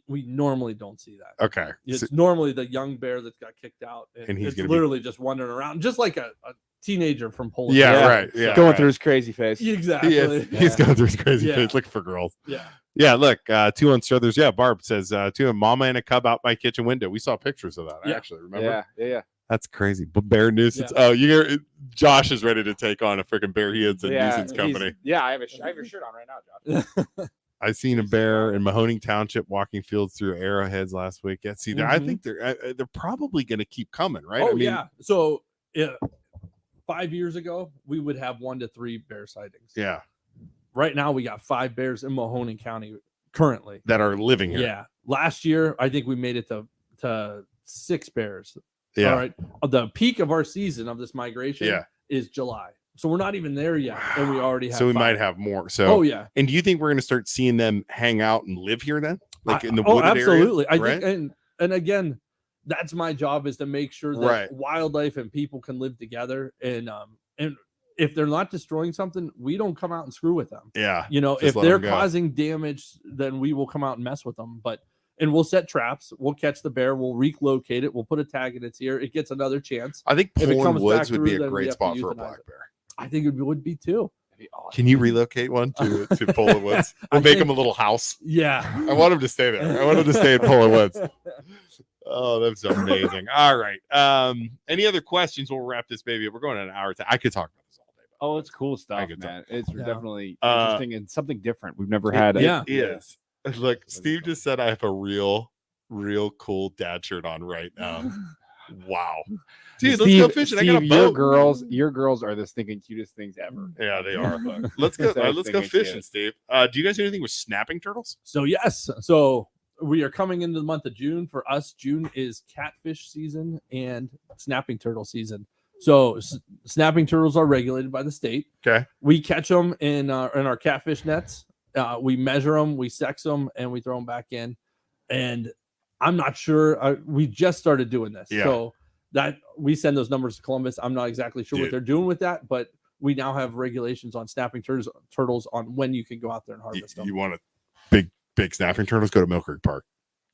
we normally don't see that. Okay. It's normally the young bear that got kicked out. And he's literally just wandering around, just like a teenager from Poland. Yeah, right. Yeah. Going through his crazy face. Exactly. He's going through his crazy face looking for girls. Yeah. Yeah, look, 2 on Struthers. Yeah, Barb says, 2 mama and a cub out my kitchen window. We saw pictures of that, actually. Remember? Yeah. That's crazy. But bear nuisance. Oh, Josh is ready to take on a freaking bear. He owns a nuisance company. I have your shirt on right now, Josh. I seen a bear in Mahoning Township walking fields through arrowheads last week. Yeah, see, I think they're probably going to keep coming, right? Oh, So 5 years ago, we would have 1 to 3 bear sightings. Yeah. Right now, we got 5 bears in Mahoning County currently that are living here. Yeah. Last year, I think we made it to 6 bears. Yeah. All right. The peak of our season of this migration is July. So we're not even there yet. Wow. And we already have. So we 5. might have more. So, And do you think we're going to start seeing them hang out and live here then? Like in the wooded absolutely. area? I think, and again, that's my job, is to make sure that wildlife and people can live together. And if they're not destroying something, we don't come out and screw with them. Yeah. If they're causing damage, then we will come out and mess with them. And we'll set traps. We'll catch the bear. We'll relocate it. We'll put a tag in its ear. It gets another chance. I think Poland Woods would be a great spot for a black bear. I think it would be too. Awesome. Can you relocate one to Poland Woods? We'll make him a little house. Yeah. I want him to stay there. I want him to stay in Poland Woods. Oh, that's amazing. All right. Any other questions? We'll wrap this baby up. We're going an hour. I could talk about this all day. Oh, it's cool stuff, man. It's definitely interesting and something different. We've never had. It is. Look, Steve just said I have a real cool dad shirt on right now. Wow. Dude, let's go fishing. Steve, I got a boat. Your girls are the stinking cutest things ever. Yeah, they are. Let's go fishing, Steve. Do you guys do anything with snapping turtles? So yes. So we are coming into the month of June. For us, June is catfish season and snapping turtle season. So snapping turtles are regulated by the state. Okay. We catch them in our catfish nets. We measure them, we sex them, and we throw them back in. And I'm not sure. We just started doing this. Yeah. So that we send those numbers to Columbus. I'm not exactly sure what they're doing with that, but we now have regulations on snapping turtles on when you can go out there and harvest them. You want a big snapping turtles? Go to Mill Creek Park.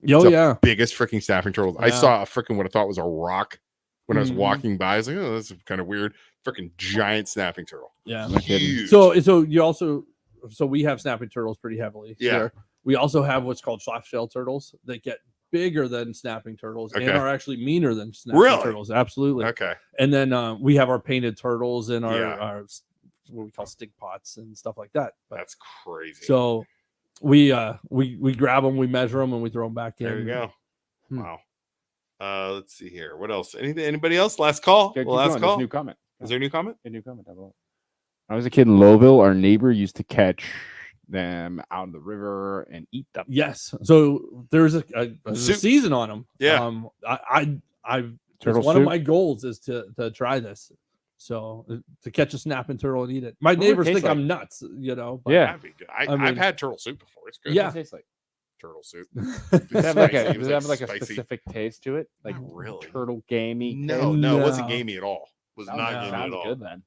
Biggest freaking snapping turtles. Yeah. I saw a freaking what I thought was a rock when I was walking by. I was like, oh, that's kind of weird. Freaking giant snapping turtle. Yeah. Huge. So you also. So we have snapping turtles pretty heavily. Yeah. Here. We also have what's called soft shell turtles that get bigger than snapping turtles and are actually meaner than snapping turtles. Absolutely. Okay. And then we have our painted turtles and our what we call stick pots and stuff like that. But, that's crazy. So we grab them, we measure them, and we throw them back in. There you go. Wow. Let's see here. What else? Anybody else? Last call. Last call. New comment. Is there a new comment? A new comment. I was a kid in Lowville. Our neighbor used to catch them out of the river and eat them. Yes. So there's a season on them. Yeah. One of my goals is to try this. So to catch a snapping turtle and eat it. My neighbors think I'm nuts, But, yeah. I've had turtle soup before. It's good. Yeah. It tastes like turtle soup. Does it have like a specific taste to it? Like really turtle gamey? No, it wasn't gamey at all. It was not gamey at all. Good then.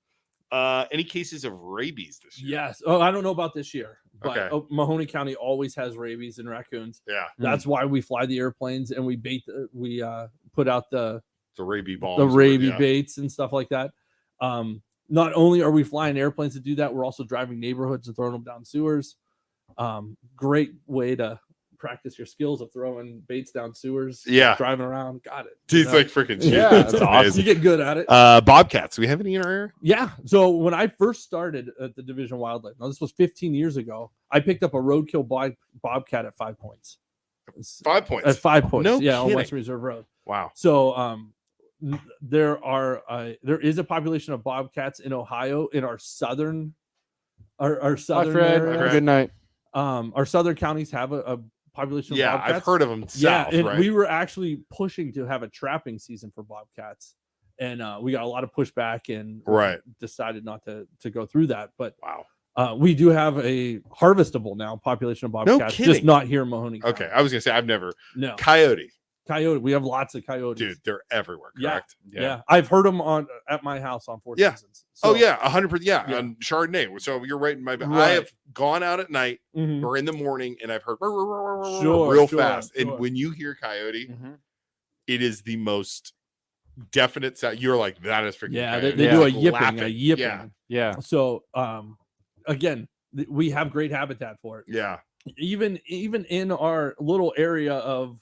Any cases of rabies this year? Yes. Oh, I don't know about this year, but Mahoning County always has rabies and raccoons. Yeah. That's why we fly the airplanes and we put out the rabies bombs, the rabies baits and stuff like that. Not only are we flying airplanes to do that, we're also driving neighborhoods and throwing them down sewers. Great way to practice your skills of throwing baits down sewers. Driving around. Got it. It's like freaking shit. Yeah, that's awesome. You get good at it. Bobcats. Do we have any in our area? Yeah. So when I first started at the Division of Wildlife, now this was 15 years ago, I picked up a roadkill bobcat at 5 points. 5 points. At 5 points. No kidding. On Western Reserve Road. Wow. So there is a population of bobcats in Ohio in our southern Hi, Fred. Good night. Our southern counties have a population of bobcats. I've heard of them south, and right? we were actually pushing to have a trapping season for bobcats. and we got a lot of pushback and decided not to go through that. But we do have a harvestable now population of bobcats, just not here in Mahoning County. Okay, I was gonna say I've never. No. Coyote. We have lots of coyotes. Dude, they're everywhere. Correct. Yeah. I've heard them at my house on Four Seasons. So, 100%. Yeah, on Chardonnay. So you're right in my. I have gone out at night or in the morning, and I've heard real fast. And when you hear coyote, it is the most definite sound. You're like, that is freaking. Yeah, they do a yipping. Yeah. So again, we have great habitat for it. Yeah. Even in our little area of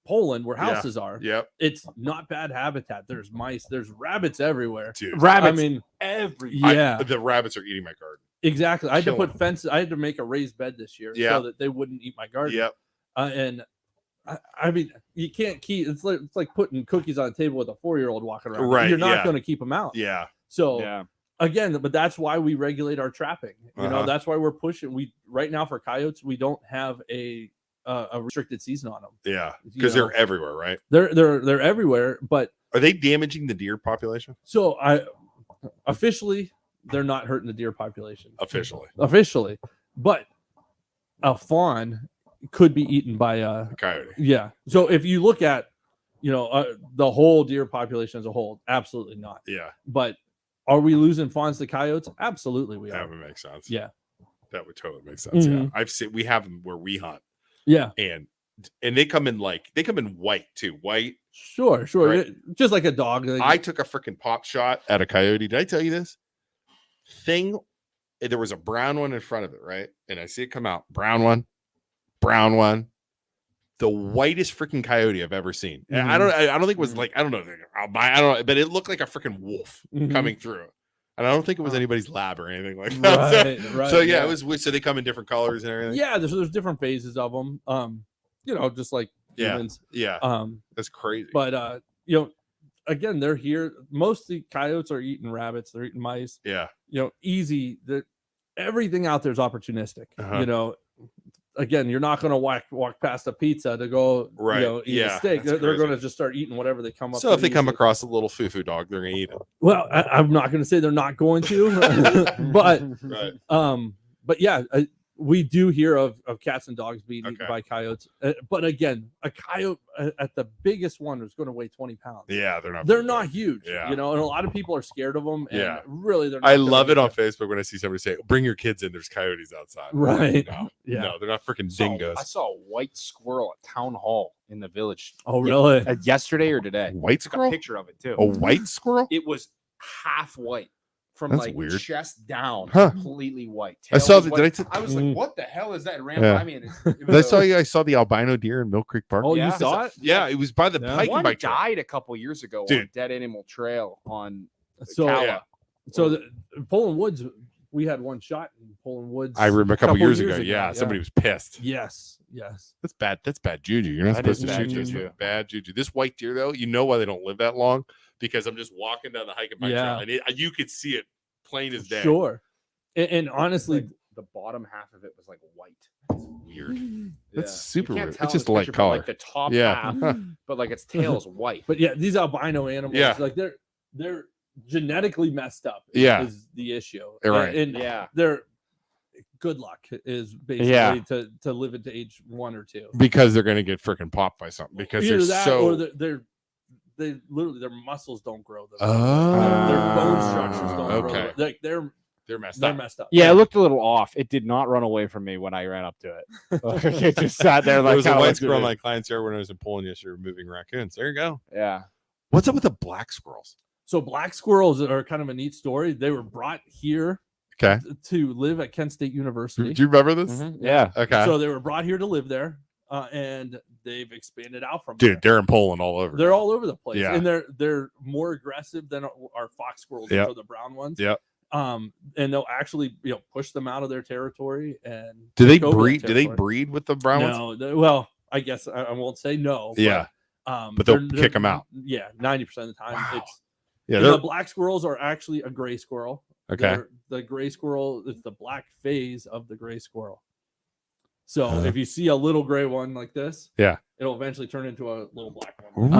Poland where houses are, it's not bad habitat. There's mice, there's rabbits everywhere. Dude, rabbits, everywhere. The rabbits are eating my garden. Exactly. I had to put fences. I had to make a raised bed this year so that they wouldn't eat my garden. Yep. And I mean, you can't keep. It's like putting cookies on a table with a 4-year-old walking around. Right. You're not going to keep them out. Yeah. So again, but that's why we regulate our trapping. You know, that's why we're pushing. We right now for coyotes, we don't have a restricted season on them. Yeah, because they're everywhere, right? They're everywhere, but are they damaging the deer population? So officially they're not hurting the deer population. Officially, but a fawn could be eaten by a coyote. Yeah. So if you look at the whole deer population as a whole, absolutely not. Yeah. But are we losing fawns to coyotes? Absolutely, we are. That would make sense. Yeah. That would totally make sense. Yeah. We have them where we hunt. Yeah. And they come in white too. White. Sure. Right? Just like a dog. I took a freaking pop shot at a coyote. Did I tell you this? There was a brown one in front of it, right? And I see it come out. Brown one. The whitest freaking coyote I've ever seen. And I don't think it was like, I don't know, but it looked like a freaking wolf coming through. And I don't think it was anybody's lab or anything like that. Right. So it was. So they come in different colors and everything. Yeah, there's different phases of them. Just like humans. Yeah. That's crazy. But again, they're here. Most of the coyotes are eating rabbits. They're eating mice. Yeah. Easy. Everything out there is opportunistic. Again, you're not going to walk past a pizza to go, eat a steak. They're going to just start eating whatever they come up. So if they come across a little foo-foo dog, they're going to eat it. Well, I'm not going to say they're not going to, but yeah, we do hear of cats and dogs being eaten by coyotes. But again, a coyote at the biggest one is going to weigh 20 pounds. Yeah, they're not huge. Yeah. And a lot of people are scared of them. And really, they're not. I love it on Facebook when I see somebody say, "Bring your kids in. There's coyotes outside." Right. No, they're not freaking dingoes. I saw a white squirrel at town hall in the village. Oh, really? Yesterday or today? White squirrel? A picture of it too. A white squirrel? It was half white. From That's weird. Chest down, completely white. I saw the. I was like, "What the hell is that?" It ran by me. I saw the albino deer in Mill Creek Park. Oh, you saw it? Yeah, it was by the hiking one bike died a couple years ago on Dead Animal Trail on So Poland Woods, we had one shot in Poland Woods. I remember a couple years ago. Yeah, somebody was pissed. Yes. That's bad. That's bad juju. You're not supposed to shoot this. Bad juju. This white deer, though, you know why they don't live that long? Because I'm just walking down the hiking bike trail, and you could see it plain as day. Sure. And honestly, the bottom half of it was like white. That's weird. That's super weird. It's just light color. Like the top half, but like its tail is white. But yeah, these albino animals, like they're genetically messed up. Is the issue. Right. And they're good luck is basically to live into age 1 or 2 because they're going to get freaking popped by something because either they're so. Or they literally their muscles don't grow. Their bone structures don't grow. Like they're messed up. Yeah, it looked a little off. It did not run away from me when I ran up to it. It just sat there like there was a white squirrel in my client's yard when I was in Poland yesterday moving raccoons. There you go. Yeah. What's up with the black squirrels? So black squirrels are kind of a neat story. They were brought here to live at Kent State University. Do you remember this? Mm-hmm. Yeah. Okay. So they were brought here to live there. And they've expanded out from there. They're in Poland all over. They're all over the place. Yeah. And they're more aggressive than our fox squirrels, which are the brown ones. Yep. And they'll actually push them out of their territory. And do they breed? Do they breed with the brown ones? No. Well, I guess I won't say no. Yeah. But they'll kick them out. Yeah, 90% of the time. Wow. The black squirrels are actually a gray squirrel. Okay. The gray squirrel is the black phase of the gray squirrel. So if you see a little gray one like this, it'll it'll eventually turn into a little black one.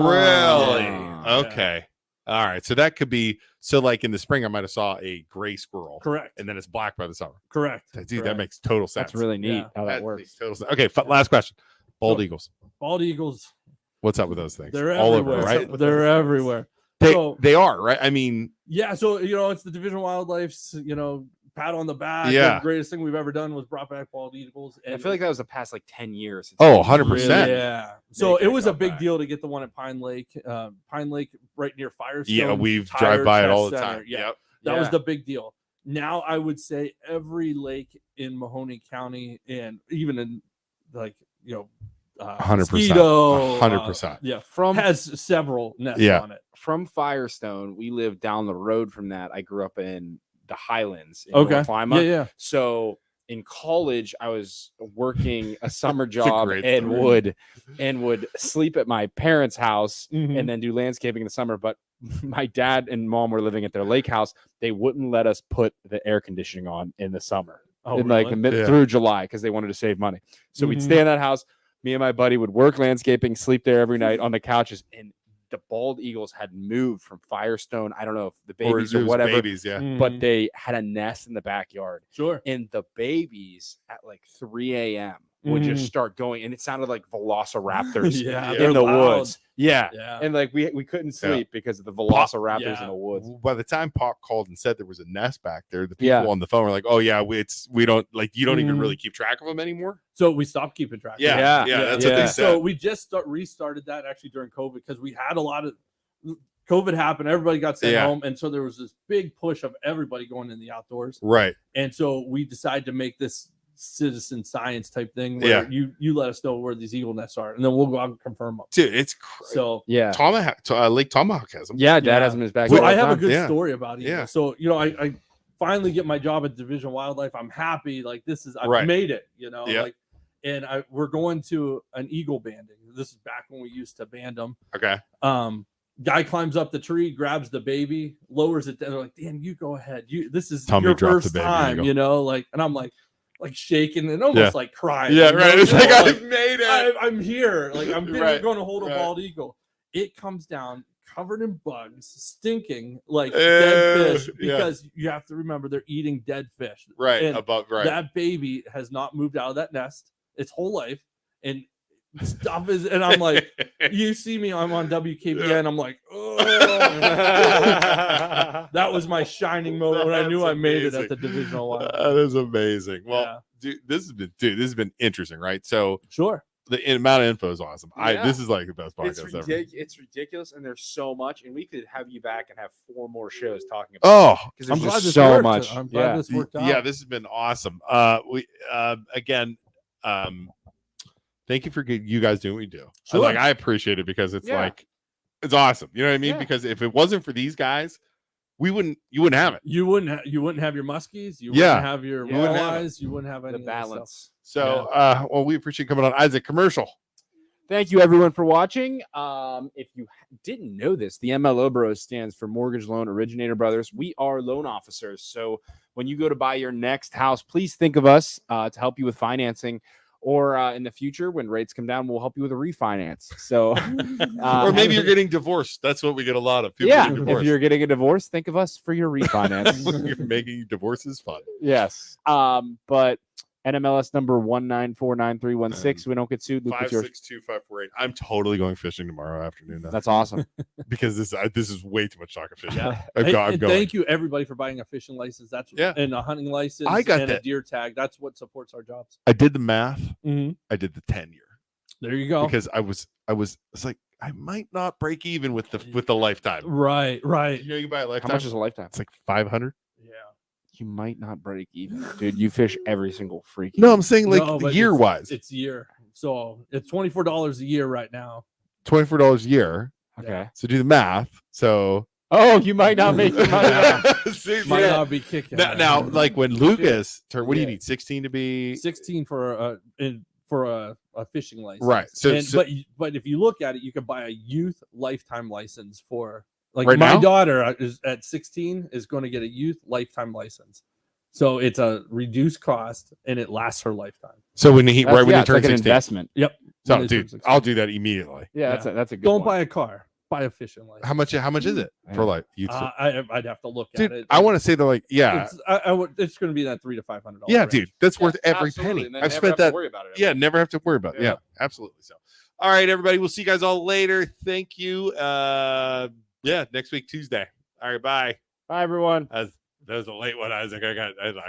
Really? Yeah. Okay. All right. So that could be like in the spring, I might have saw a gray squirrel. Correct. And then it's black by the summer. Correct. Dude, that makes total sense. That's really neat Yeah. how that works. Makes total sense. Okay. Last question. Bald eagles. Bald eagles. What's up with those things? They're all everywhere. over, right? They're everywhere. They are, right? I mean, yeah. So, it's the Division of Wildlife's, pat on the back. Yeah. The greatest thing we've ever done was brought back bald eagles. And I feel like that was the past like 10 years. Oh, 100%. Yeah. So it was a big deal to get the one at Pine Lake right near Firestone. Yeah, we've drive by it all the Center. time. Yeah. Yep. That was the big deal. Now I would say every lake in Mahoney County and even in 100%. 100%. Has several nests on it. From Firestone, we live down the road from that. I grew up in the Highlands in North Lima. Yeah. So in college, I was working a summer job and would sleep at my parents' house and then do landscaping in the summer. But my dad and mom were living at their lake house. They wouldn't let us put the air conditioning on in the summer, through July, because they wanted to save money. So we'd stay in that house. Me and my buddy would work landscaping, sleep there every night on the couches, and the bald eagles had moved from Firestone. I don't know if the babies or whatever, babies, but they had a nest in the backyard. Sure. And the babies at like 3 a.m. would just start going, and it sounded like velociraptors in the woods. Yeah. And like we couldn't sleep because of the velociraptors in the woods. By the time Pop called and said there was a nest back there, the people on the phone were like, "Oh yeah, we don't like you don't even really keep track of them anymore." So we stopped keeping track. Yeah, that's what they said. So we just restarted that actually during COVID because we had a lot of COVID happened. Everybody got sent home, and so there was this big push of everybody going in the outdoors. Right. And so we decided to make this citizen science type thing where you let us know where these eagle nests are, and then we'll go out and confirm them. Dude, it's crazy. So Lake Tomahawk has them. Yeah, Dad has them in his backyard. So I have a good story about eagles. Yeah. So I finally get my job at Division of Wildlife. I'm happy. Like I've made it. And we're going to an eagle banding. This is back when we used to band them. Okay. Guy climbs up the tree, grabs the baby, lowers it down. They're like, "Dan, you go ahead. This is your first time." And I'm like shaking and almost like crying. Yeah, right. It's like I made it. I'm here. Like I'm going to hold a bald eagle. It comes down covered in bugs, stinking like dead fish because you have to remember they're eating dead fish. Right. And that baby has not moved out of that nest its whole life. And stuff is, and I'm like, you see me, I'm on WKBN. I'm like, oh, that was my shining moment when I knew I made it at the divisional line. That is amazing. Well, dude, this has been interesting, right? So sure. The amount of info is awesome. This is like the best podcast ever. It's ridiculous, and there's so much, and we could have you back and have 4 more shows talking about. Because I'm glad just so much. I'm glad this worked out. Yeah, this has been awesome. Thank you for you guys doing what you do. Sure. I appreciate it because it's it's awesome. You know what I mean? Because if it wasn't for these guys, you wouldn't have it. You wouldn't have your muskies. You wouldn't have your walleyes. You wouldn't have any the balance. So, well, we appreciate coming on. Isaac, commercial. Thank you, everyone, for watching. If you didn't know this, the MLO Bros stands for Mortgage Loan Originator Brothers. We are loan officers. So when you go to buy your next house, please think of us to help you with financing. Or in the future, when rates come down, we'll help you with a refinance. So, or maybe you're getting divorced. That's what we get a lot of. People if you're getting a divorce, think of us for your refinance. You're making divorces fun. Yes. But NMLS number 1949316. We don't get sued. 562-548. I'm totally going fishing tomorrow afternoon. That's awesome. Because this is way too much talk of fishing. Yeah. I'm going. Thank you everybody for buying a fishing license. And a hunting license. I got and that. A deer tag. That's what supports our jobs. I did the math. Mm-hmm. I did the 10-year. There you go. Because it's like I might not break even with the lifetime. Right. You buy a lifetime. How much is a lifetime? It's like $500. Yeah. You might not break even, dude. You fish every single freaking. No, I'm saying year wise. It's year. So it's $24 a year right now. $24 a year. Okay. So do the math. So you might not make the money. Might not be kicking. Now, like when Lucas turned, what do you need? 16 to be 16 for a fishing license. Right. But if you look at it, you can buy a youth lifetime license for. Like right my now? daughter is at 16 is going to get a youth lifetime license. So it's a reduced cost and it lasts her lifetime. So when he turns like 16. An investment. Yep. So, dude, I'll do that immediately. Yeah, that's a good. Don't buy a car. Buy a fishing license. How much is it for like youth? I'd have to look dude, at it. I want to say they're like, yeah, it's going to be that $300 to $500. Yeah, range. dude, that's worth every penny. I've spent that. Yeah, never have to worry about it. Yeah, absolutely. So, all right, everybody, we'll see you guys all later. Thank you. Next week Tuesday. All right, bye. Bye, everyone. That was a late one, Isaac. I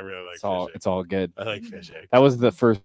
really like it's all good. I like fishing. That was the first